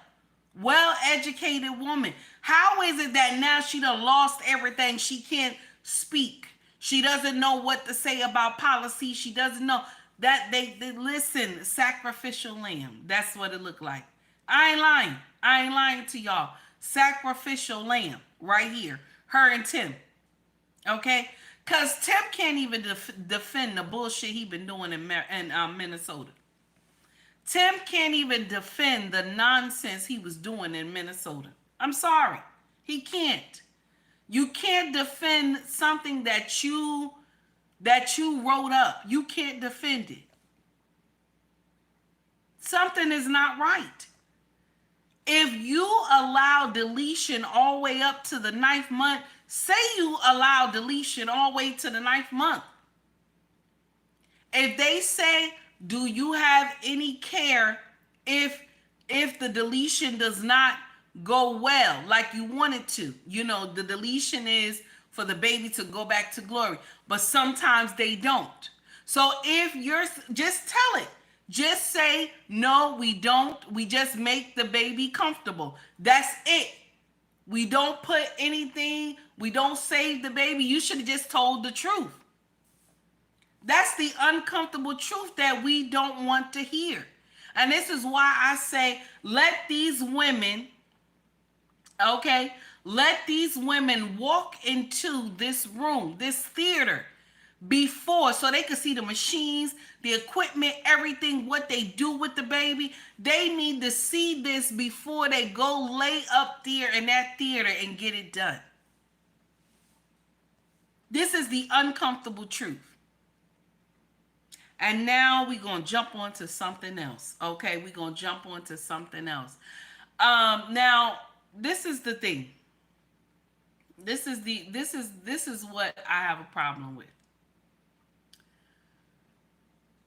Well-educated woman. How is it that now she done lost everything? She can't speak. She doesn't know what to say about policy. She doesn't know that they listen, sacrificial lamb. That's what it looked like. I ain't lying to y'all. Sacrificial lamb right here. Her and Tim. Okay? Because Tim can't even defend the bullshit he been doing in Minnesota. Tim can't even defend the nonsense he was doing in Minnesota. I'm sorry. He can't. You can't defend something that you wrote up. You can't defend it. Something is not right. If you allow deletion all the way up to the 9th month, say you allow deletion all the way to the 9th month. If they say, do you have any care if the deletion does not go well like you want it to? You know, the deletion is for the baby to go back to glory, but sometimes they don't. So if you're, just tell it. Just say, no, we don't. We just make the baby comfortable. That's it. We don't put anything. We don't save the baby. You should have just told the truth. That's the uncomfortable truth that we don't want to hear. And this is why I say, let these women, okay, let these women walk into this room, this theater, before, so they can see the machines, the equipment, everything, what they do with the baby. They need to see this before they go lay up there in that theater and get it done. This is the uncomfortable truth. And now we're going to jump onto something else. Okay, we're going to jump onto something else. Now, this is the thing. This is what I have a problem with.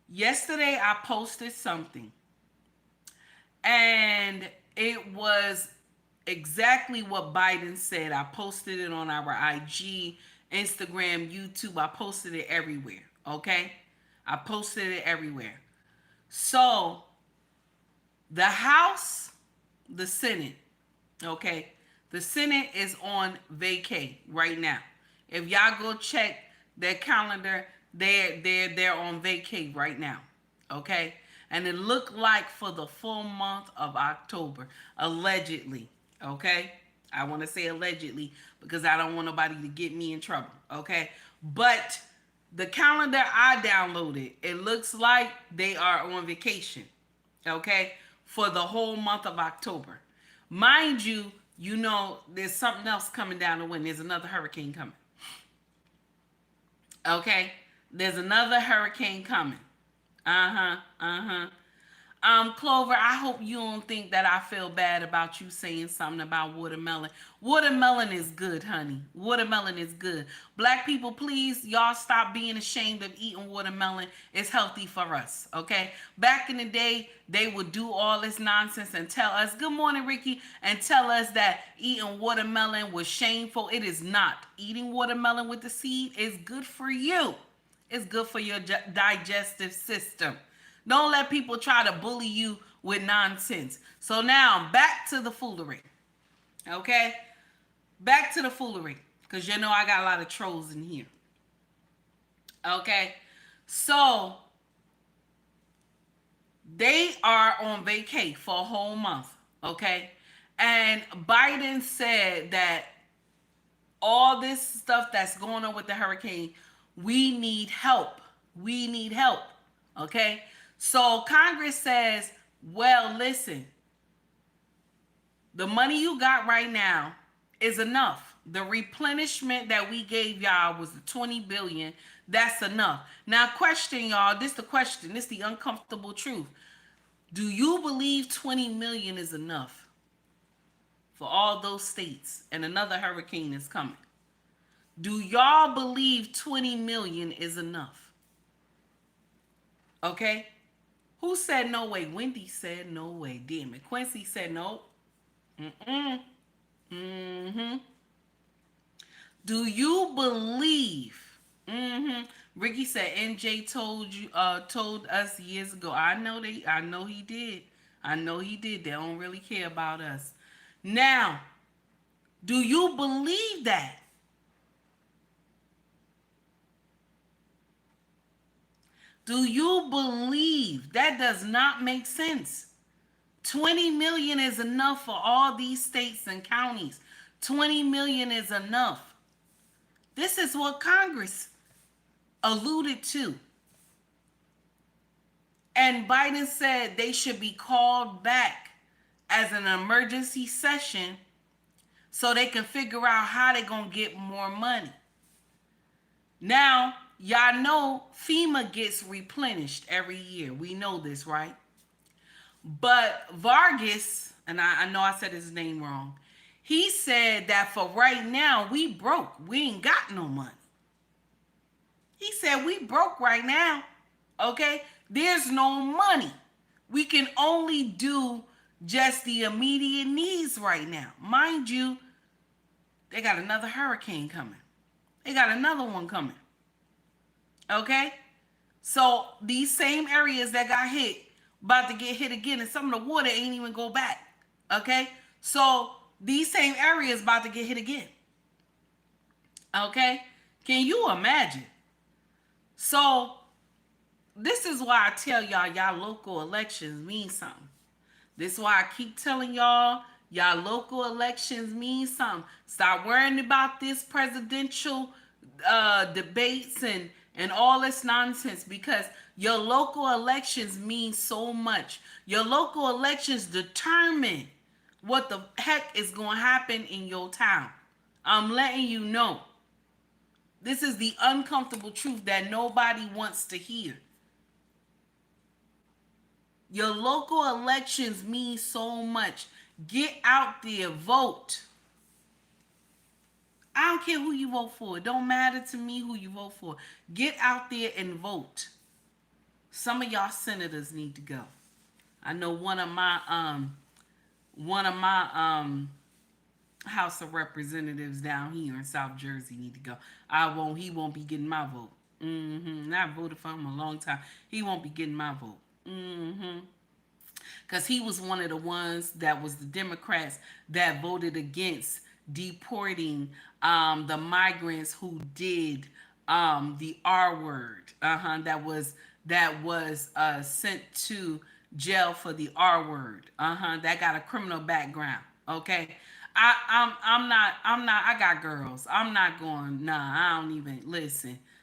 Yesterday, I posted something. And it was exactly what Biden said. I posted it on our IG, Instagram, YouTube. I posted it everywhere. Okay? I posted it everywhere. So, the House, the Senate, okay? The Senate is on vacay right now. If y'all go check their calendar, they're on vacay right now. Okay? And it looked like for the full month of October, allegedly. Okay? I want to say allegedly because I don't want nobody to get me in trouble. Okay? But the calendar I downloaded, it looks like they are on vacation. Okay? For the whole month of October. Mind you, you know there's something else coming down the wind. There's another hurricane coming. Okay? There's another hurricane coming. Clover, I hope you don't think that I feel bad about you saying something about watermelon. Watermelon is good, honey. Watermelon is good. Black people, please, y'all stop being ashamed of eating watermelon. It's healthy for us, okay? Back in the day, they would do all this nonsense and tell us, good morning, Ricky, and tell us that eating watermelon was shameful. It is not. Eating watermelon with the seed is good for you. It's good for your digestive system. Don't let people try to bully you with nonsense. So now, back to the foolery. Okay? Back to the foolery. Because you know I got a lot of trolls in here. Okay? So, they are on vacay for a whole month. Okay? And Biden said that all this stuff that's going on with the hurricane, we need help. We need help. Okay? So Congress says, well, listen, the money you got right now is enough. The replenishment that we gave y'all was the $20 billion. That's enough. Now, question, y'all. This the question. This the uncomfortable truth. Do you believe 20 million is enough for all those states and another hurricane is coming? Do y'all believe 20 million is enough? Okay? Who said no way? Wendy said no way. Damn it. Quincy said no. Do you believe? Ricky said NJ told us years ago. I know he did. I know he did. They don't really care about us. Now, do you believe that? Do you believe? That does not make sense. 20 million is enough for all these states and counties. 20 million is enough. This is what Congress alluded to. And Biden said they should be called back as an emergency session so they can figure out how they're going to get more money. Now, y'all know FEMA gets replenished every year. We know this, right? But Vargas, and I know I said his name wrong, he said that for right now, we broke. We ain't got no money. He said we broke right now, okay? There's no money. We can only do just the immediate needs right now. Mind you, they got another hurricane coming. They got another one coming. Okay? So these same areas that got hit, about to get hit again, and some of the water ain't even go back. Okay? So these same areas about to get hit again. Okay? Can you imagine? So this is why I tell y'all local elections mean something. This is why I keep telling y'all local elections mean something. Stop worrying about this presidential debates and all this nonsense, because your local elections mean so much. Your local elections determine what the heck is going to happen in your town. I'm letting you know. This is the uncomfortable truth that nobody wants to hear. Your local elections mean so much. Get out there, vote. I don't care who you vote for. It don't matter to me who you vote for. Get out there and vote. Some of y'all senators need to go. I know one of my House of Representatives down here in South Jersey need to go. He won't be getting my vote. I voted for him a long time. He won't be getting my vote. Because he was one of the ones that was the Democrats that voted against deporting the migrants who did the R word. That was sent to jail for the R word. That got a criminal background. Okay. I'm not I got girls. I'm not going, nah, I don't even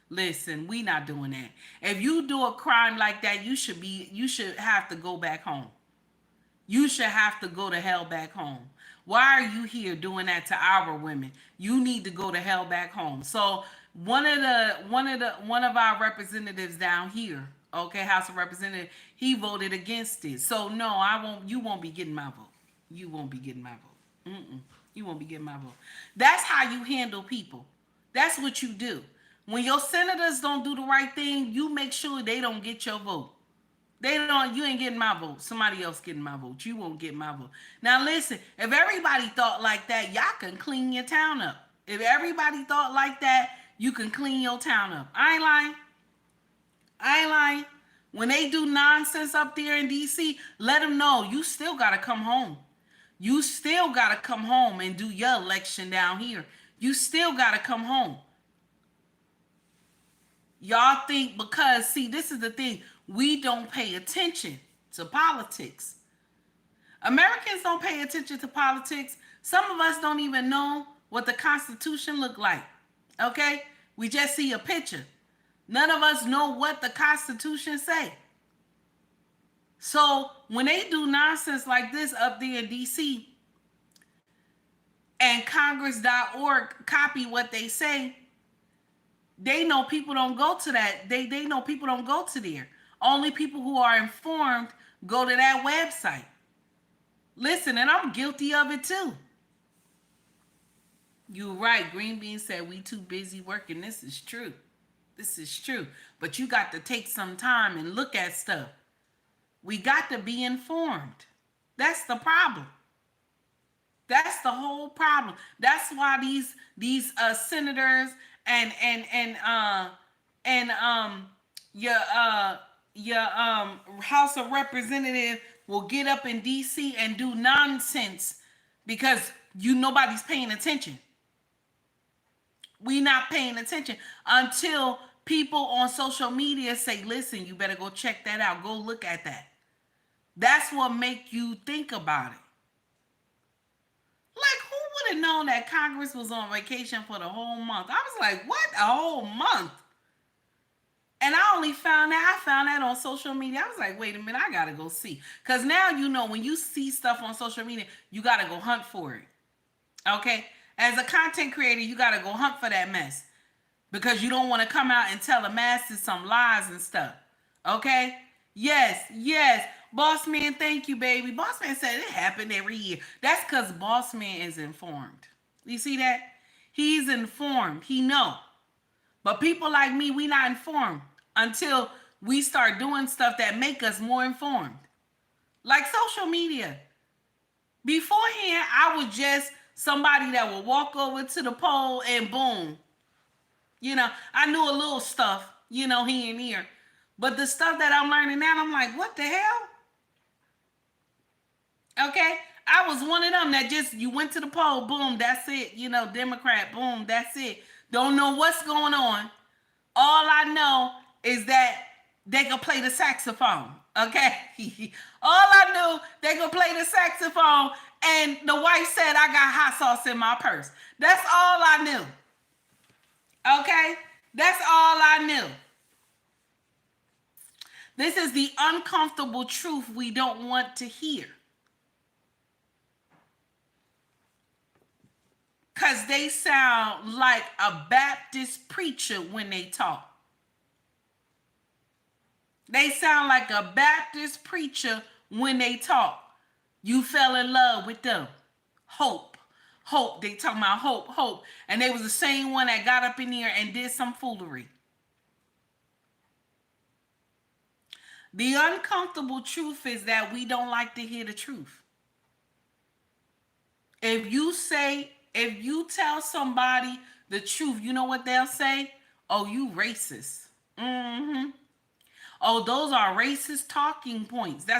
listen, we not doing that. If you do a crime like that, you should have to go back home. You should have to go to hell back home. Why are you here doing that to our women? You need to go to hell back home. So one of our representatives down here, okay, House of Representatives, he voted against it. So no, I won't. You won't be getting my vote. You won't be getting my vote. You won't be getting my vote. That's how you handle people. That's what you do. When your senators don't do the right thing, you make sure they don't get your vote. You ain't getting my vote. Somebody else getting my vote. You won't get my vote. Now listen, if everybody thought like that, y'all can clean your town up. If everybody thought like that, you can clean your town up. I ain't lying. When they do nonsense up there in DC, let them know you still got to come home. You still got to come home and do your election down here. You still got to come home. Y'all think because, see, this is the thing. We don't pay attention to politics. Americans don't pay attention to politics. Some of us don't even know what the Constitution look like. Okay? We just see a picture. None of us know what the Constitution say. So when they do nonsense like this up there in DC and Congress.org copy what they say, they know people don't go to that. They know people don't go to there. Only people who are informed go to that website. Listen, and I'm guilty of it too. You're right. Green Bean said we too busy working. This is true. This is true. But you got to take some time and look at stuff. We got to be informed. That's the problem. That's the whole problem. That's why these senators and your House of Representatives will get up in DC and do nonsense because nobody's paying attention. We not paying attention until people on social media say, listen, you better go check that out. Go look at that. That's what make you think about it. Like, who would have known that Congress was on vacation for the whole month? I was like, what? A whole month? And I found that on social media. I was like, wait a minute, I got to go see. Because now, when you see stuff on social media, you got to go hunt for it. Okay? As a content creator, you got to go hunt for that mess. Because you don't want to come out and tell the masses some lies and stuff. Okay? Yes. Boss man, thank you, baby. Boss man said it happened every year. That's because boss man is informed. You see that? He's informed. He know. But people like me, we not informed until we start doing stuff that make us more informed. Like social media. Beforehand, I was just somebody that would walk over to the poll and boom. I knew a little stuff, here and here. But the stuff that I'm learning now, I'm like, what the hell? Okay? I was one of them that you went to the poll, boom, that's it. Democrat, boom, that's it. Don't know what's going on. All I know is that they can play the saxophone. Okay? All I knew, they can play the saxophone, and the wife said I got hot sauce in my purse. That's all I knew. Okay? That's all I knew. This is the uncomfortable truth we don't want to hear. Because they sound like a Baptist preacher when they talk. They sound like a Baptist preacher when they talk. You fell in love with them. Hope. They talking about hope. And they was the same one that got up in here and did some foolery. The uncomfortable truth is that we don't like to hear the truth. If you tell somebody the truth, you know what they'll say? Oh, you racist. Mm-hmm. Oh, those are racist talking points. They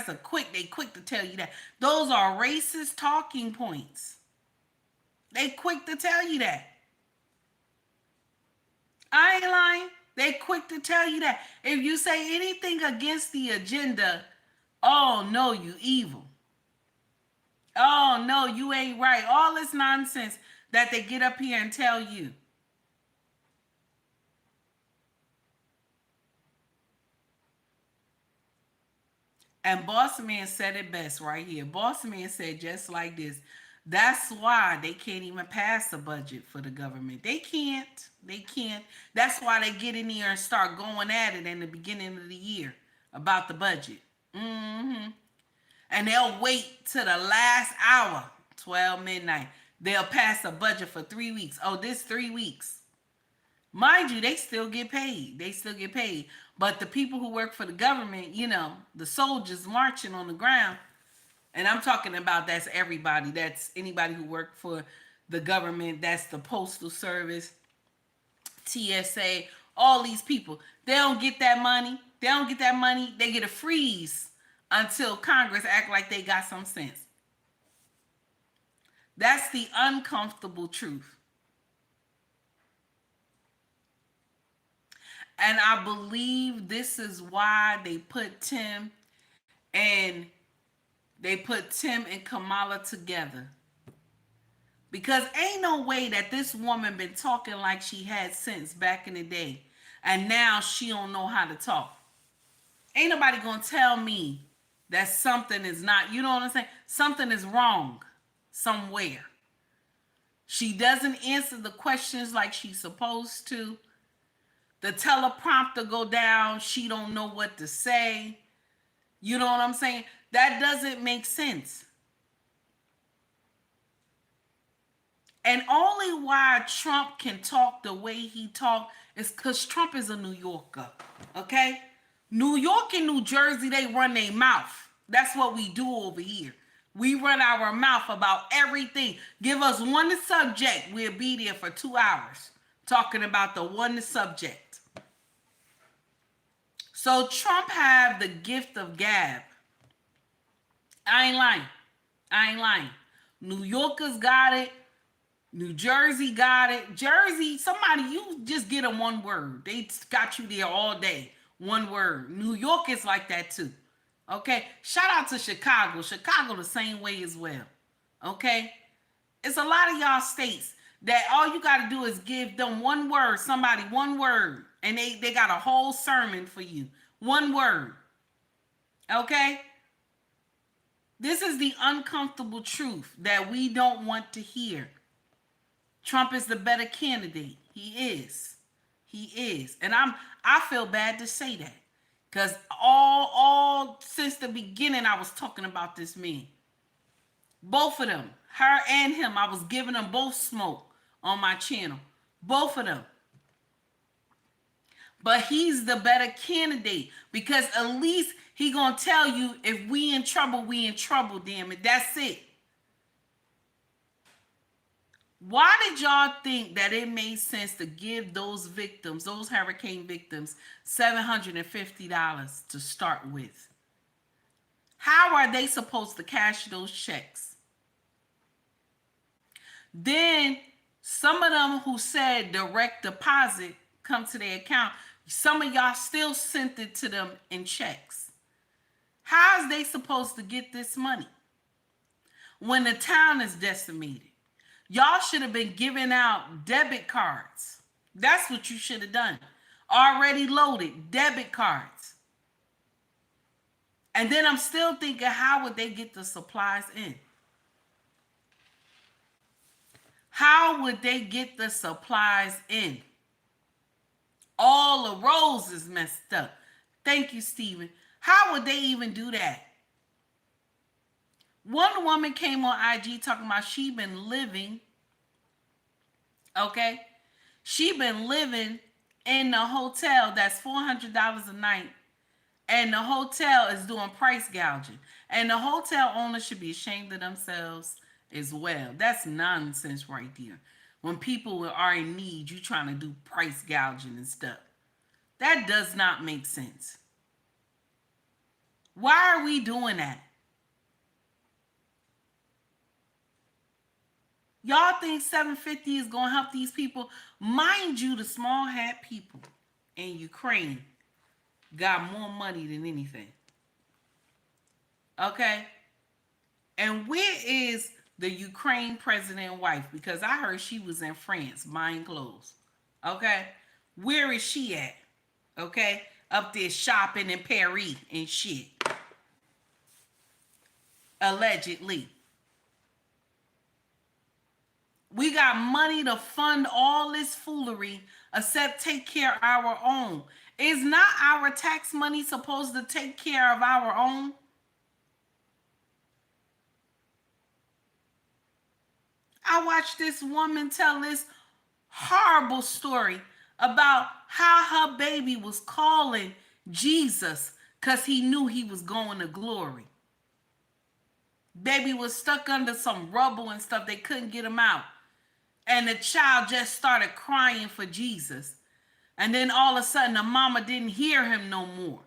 quick to tell you that. Those are racist talking points. They quick to tell you that. I ain't lying. They quick to tell you that. If you say anything against the agenda, oh no, you evil. Oh no, you ain't right. All this nonsense that they get up here and tell you. And Boss Man said it best right here. Boss Man said just like this. That's why they can't even pass a budget for the government. They can't. They can't. That's why they get in here and start going at it in the beginning of the year about the budget. Mm-hmm. And they'll wait to the last hour, 12 midnight. They'll pass a budget for 3 weeks. Oh, this 3 weeks. Mind you, they still get paid. They still get paid. But the people who work for the government, the soldiers marching on the ground, and I'm talking about that's everybody. That's anybody who worked for the government. That's the Postal Service, TSA, all these people. They don't get that money. They don't get that money. They get a freeze until Congress act like they got some sense. That's the uncomfortable truth. And I believe this is why they put Tim and Kamala together. Because ain't no way that this woman been talking like she had sense back in the day, and now she don't know how to talk. Ain't nobody gonna tell me that something is not, you know what I'm saying? Something is wrong somewhere. She doesn't answer the questions like she's supposed to. The teleprompter go down. She don't know what to say. You know what I'm saying? That doesn't make sense. And only why Trump can talk the way he talk is because Trump is a New Yorker. Okay? New York and New Jersey, they run their mouth. That's what we do over here. We run our mouth about everything. Give us one subject, we'll be there for 2 hours talking about the one subject. So Trump have the gift of gab. I ain't lying. New Yorkers got it. New Jersey got it. Jersey, somebody, you just get them one word. They got you there all day. One word. New York is like that too. Okay? Shout out to Chicago. Chicago the same way as well. Okay? It's a lot of y'all states that all you got to do is give them one word, somebody one word, and they got a whole sermon for you. One word. Okay? This is the uncomfortable truth that we don't want to hear. Trump is the better candidate. He is. He is. And I feel bad to say that. Because all since the beginning, I was talking about this man. Both of them, her and him, I was giving them both smoke on my channel. Both of them. But he's the better candidate because at least he gonna tell you if we in trouble, damn it. That's it. Why did y'all think that it made sense to give those victims, those hurricane victims, $750 to start with? How are they supposed to cash those checks? Then some of them who said direct deposit come to their account, some of y'all still sent it to them in checks. How is they supposed to get this money when the town is decimated? Y'all should have been giving out debit cards. That's what you should have done. Already loaded debit cards. And then I'm still thinking, how would they get the supplies in? How would they get the supplies in? All the roads is messed up. Thank you, Stephen. How would they even do that? One woman came on IG talking about she been living, okay? She been living in a hotel that's $400 a night, and the hotel is doing price gouging. And the hotel owners should be ashamed of themselves as well. That's nonsense right there. When people are in need, you trying to do price gouging and stuff. That does not make sense. Why are we doing that? Y'all think 750 is going to help these people? Mind you, the small hat people in Ukraine got more money than anything. Okay? And where is the Ukraine president wife? Because I heard she was in France buying clothes. Okay? Where is she at? Okay? Up there shopping in Paris and shit. Allegedly. We got money to fund all this foolery except take care of our own. Is not our tax money supposed to take care of our own? I watched this woman tell this horrible story about how her baby was calling Jesus because he knew he was going to glory. Baby was stuck under some rubble and stuff. They couldn't get him out. And the child just started crying for Jesus. And then all of a sudden, the mama didn't hear him no more.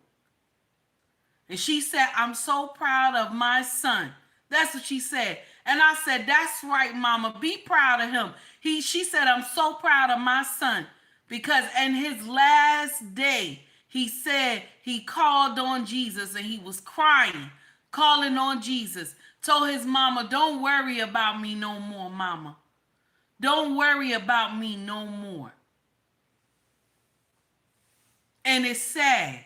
And she said, I'm so proud of my son. That's what she said. And I said, that's right, mama. Be proud of him. She said, I'm so proud of my son. Because in his last day, he said he called on Jesus and he was crying, calling on Jesus. Told his mama, don't worry about me no more, mama. Don't worry about me no more. And it's sad.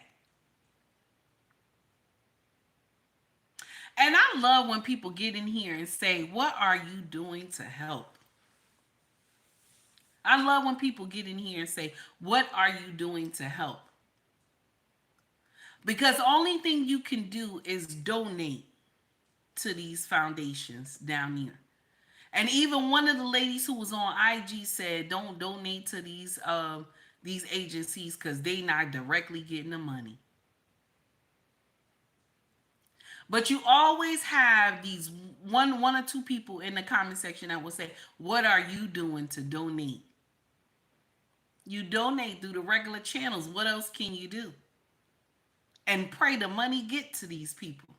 And I love when people get in here and say, what are you doing to help? I love when people get in here and say, what are you doing to help? Because the only thing you can do is donate to these foundations down here. And even one of the ladies who was on IG said, don't donate to these agencies because they not directly getting the money. But you always have these one or two people in the comment section that will say, what are you doing to donate? You donate through the regular channels. What else can you do? And pray the money get to these people.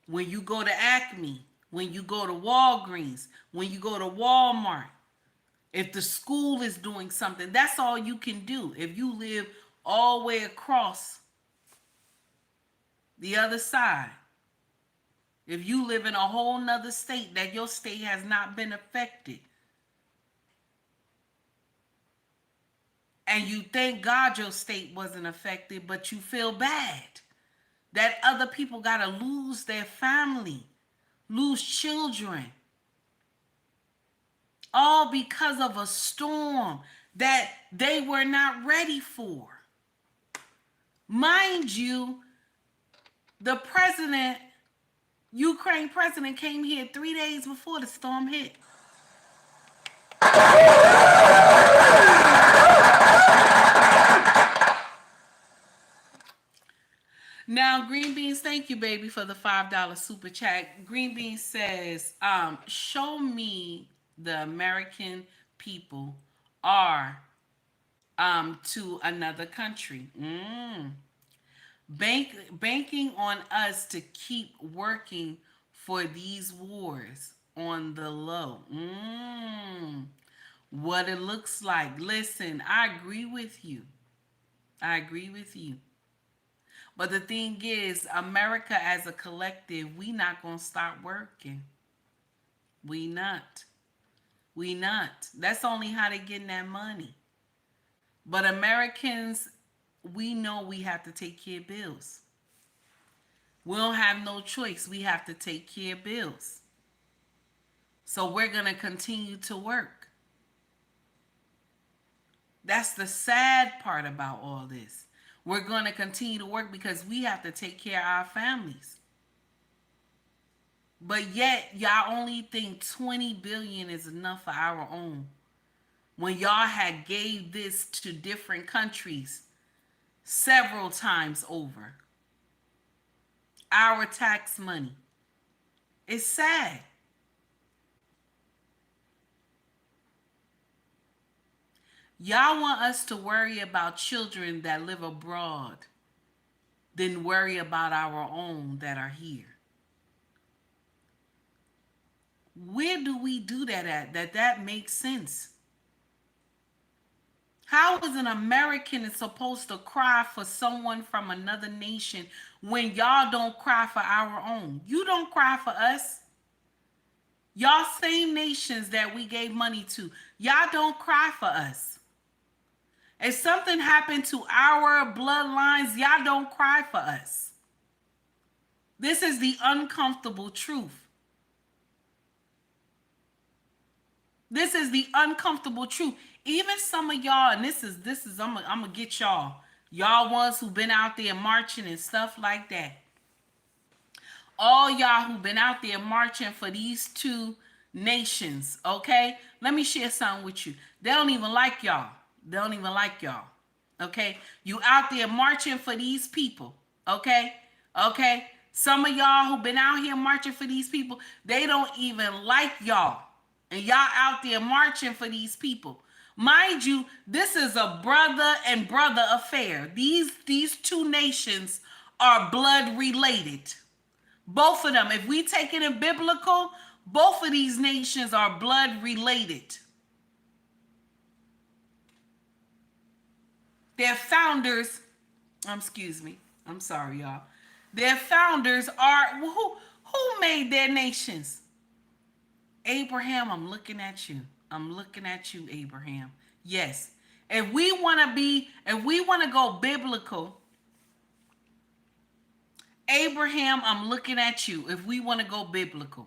When you go to Acme, when you go to Walgreens, when you go to Walmart, if the school is doing something, that's all you can do. If you live all the way across the other side, if you live in a whole nother state that your state has not been affected, and you thank God your state wasn't affected, but you feel bad that other people got to lose their family, lose children, all because of a storm that they were not ready for. Mind you, the president, Ukraine president, came here 3 days before the storm hit. Now, Green Beans, thank you, baby, for the $5 super chat. Green Beans says, show me the American people are to another country. Banking on us to keep working for these wars on the low. What it looks like. Listen, I agree with you. I agree with you. But the thing is, America as a collective, we not going to stop working. We not. We not. That's only how they getting that money. But Americans, we know we have to take care of bills. We don't have no choice. We have to take care of bills. So we're going to continue to work. That's the sad part about all this. We're going to continue to work because we have to take care of our families. But yet, y'all only think 20 billion is enough for our own. When y'all had gave this to different countries several times over. Our tax money. It's sad. Y'all want us to worry about children that live abroad than worry about our own that are here. Where do we do that at? That makes sense. How is an American supposed to cry for someone from another nation when y'all don't cry for our own? You don't cry for us. Y'all same nations that we gave money to, y'all don't cry for us. If something happened to our bloodlines, y'all don't cry for us. This is the uncomfortable truth. This is the uncomfortable truth. Even some of y'all, and this is I'm gonna get y'all ones who've been out there marching and stuff like that. All y'all who've been out there marching for these two nations, okay? Let me share something with you. They don't even like y'all. They don't even like y'all, okay? You out there marching for these people, okay? Okay? Some of y'all who've been out here marching for these people, they don't even like y'all. And y'all out there marching for these people. Mind you, this is a brother and brother affair. These two nations are blood related. Both of them, if we take it in biblical, both of these nations are blood related. Their founders, I'm sorry, y'all. Their founders are, who made their nations? Abraham, I'm looking at you. I'm looking at you, Abraham. Yes. If we want to go biblical, Abraham, I'm looking at you. If we want to go biblical,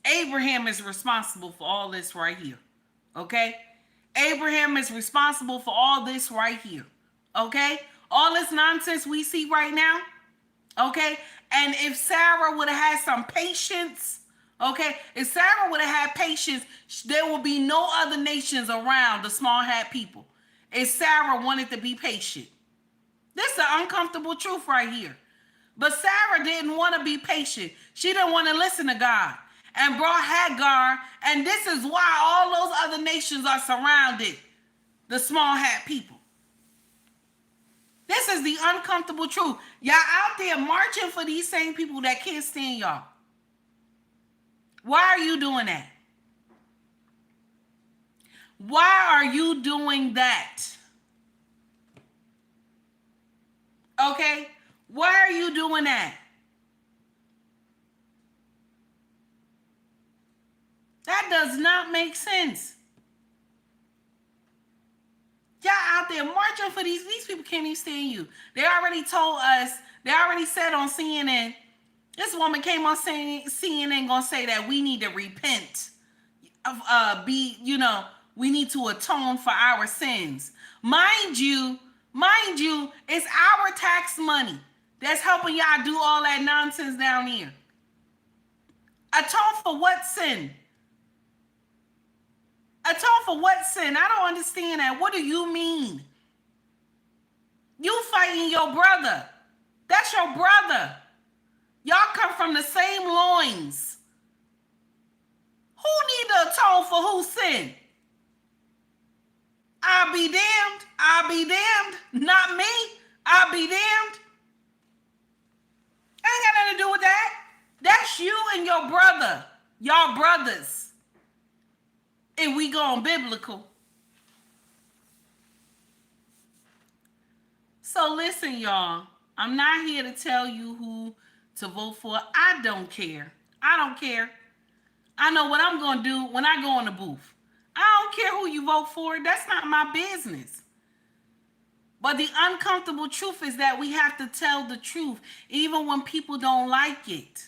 Abraham is responsible for all this right here. Okay? Abraham is responsible for all this right here. Okay? All this nonsense we see right now. Okay? And if Sarah would have had some patience, okay, if Sarah would have had patience, there will be no other nations around the small hat people. If Sarah wanted to be patient. This is the uncomfortable truth right here. But Sarah didn't want to be patient. She didn't want to listen to God and brought Hagar. And this is why all those other nations are surrounded, the small hat people. This is the uncomfortable truth. Y'all out there marching for these same people that can't stand y'all. Why are you doing that? Why are you doing that? Okay? Why are you doing that? That does not make sense. Y'all out there marching for these people can't even stand you. They already told us, they already said on CNN, this woman came on CNN gonna say that we need to repent, we need to atone for our sins. Mind you, it's our tax money that's helping y'all do all that nonsense down here. Atone for what sin? Atone for what sin? I don't understand that. What do you mean? You fighting your brother. That's your brother. Y'all come from the same loins. Who need to atone for whose sin? I'll be damned. I'll be damned. Not me. I'll be damned. I ain't got nothing to do with that. That's you and your brother. Y'all brothers. If we going biblical. So listen, y'all. I'm not here to tell you who to vote for. I don't care. I don't care. I know what I'm going to do when I go in the booth. I don't care who you vote for. That's not my business. But the uncomfortable truth is that we have to tell the truth, even when people don't like it.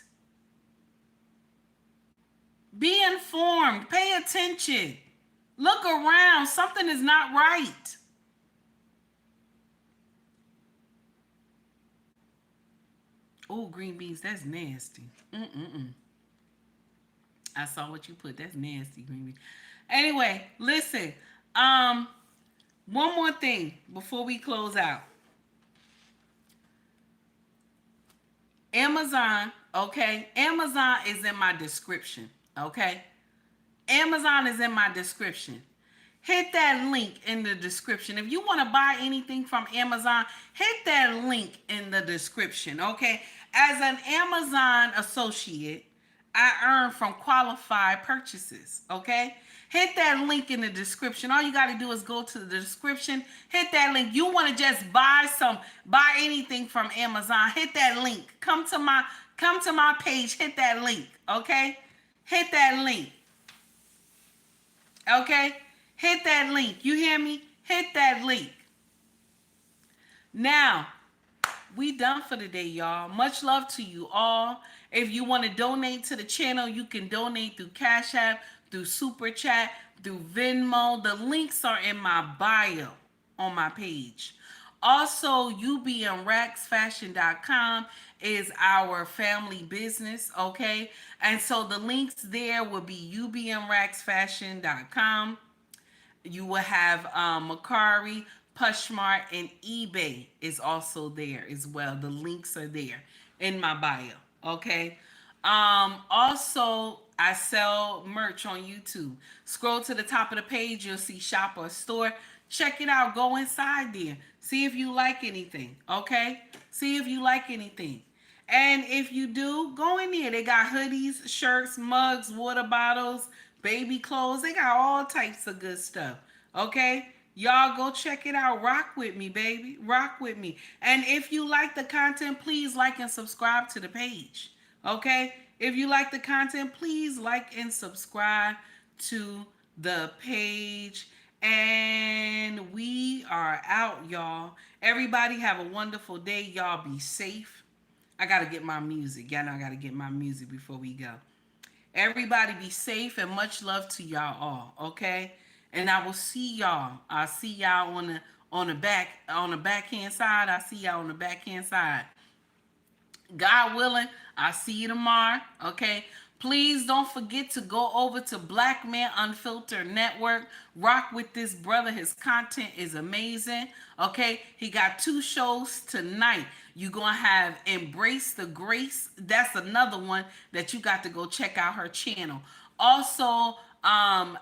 Be informed. Pay attention. Look around. Something is not right. Oh, green beans, that's nasty. I saw what you put. That's nasty, green beans. Anyway, listen. One more thing before we close out. Amazon, okay? Amazon is in my description, okay? Amazon is in my description. Hit that link in the description. If you want to buy anything from Amazon, hit that link in the description, okay? As an Amazon associate, I earn from qualified purchases, okay? Hit that link in the description. All you got to do is go to the description, hit that link. You want to just buy anything from Amazon, hit that link. Come to my page, hit that link, okay? Hit that link. Okay? Hit that link. You hear me? Hit that link. Now, we done for the day, y'all. Much love to you all. If you want to donate to the channel, you can donate through Cash App, through Super Chat, through Venmo. The links are in my bio on my page. Also, ubnracksfashion.com is our family business, okay? And so the links there will be ubnracksfashion.com. You will have Mercari, POSHMARK, and eBay is also there as well. The links are there in my bio, okay? Also, I sell merch on YouTube. Scroll to the top of the page, you'll see shop or store. Check it out. Go inside there. See if you like anything, okay? See if you like anything. And if you do, go in there. They got hoodies, shirts, mugs, water bottles, baby clothes. They got all types of good stuff, okay? Y'all go check it out. Rock with me, baby. Rock with me. And if you like the content, please like and subscribe to the page, okay? If you like the content, please like and subscribe to the page. And we are out, y'all. Everybody have a wonderful day. Y'all be safe. I got to get my music. Y'all know I got to get my music before we go. Everybody be safe and much love to y'all all, okay? And I will see y'all. I'll see y'all on the backhand side. I'll see y'all on the backhand side. God willing, I'll see you tomorrow, okay? Please don't forget to go over to Black Man Unfiltered Network. Rock with this brother. His content is amazing, okay? He got 2 shows tonight. You're going to have Embrace the Grace. That's another one that you got to go check out her channel. Also,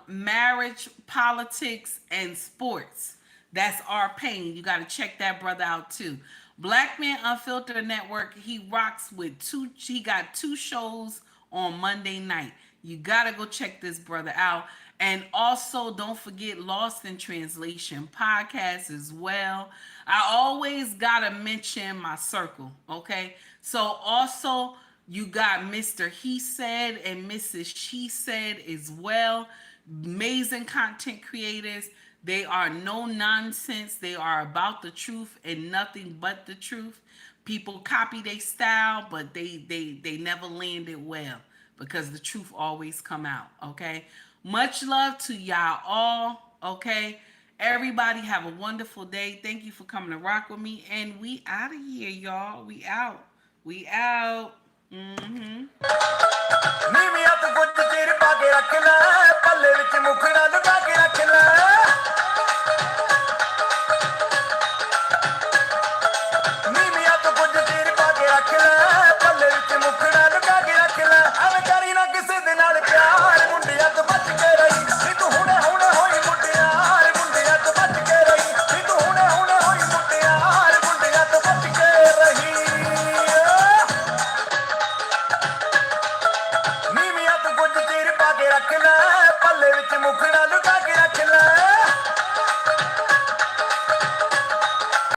Marriage, Politics, and Sports. That's our pain. You got to check that brother out too. Black Man Unfiltered Network, he rocks with he got 2 shows on Monday night. You gotta go check this brother out. And also don't forget Lost in Translation podcast as well. I always gotta mention my circle, okay? So also you got Mr. He Said and Mrs. She Said as well. Amazing content creators. They are no nonsense. They are about the truth and nothing but the truth. People copy their style, but they never land it well because the truth always come out, okay? Much love to y'all all, okay? Everybody have a wonderful day. Thank you for coming to rock with me. And we out of here, y'all. We out. We out. Mm-hmm.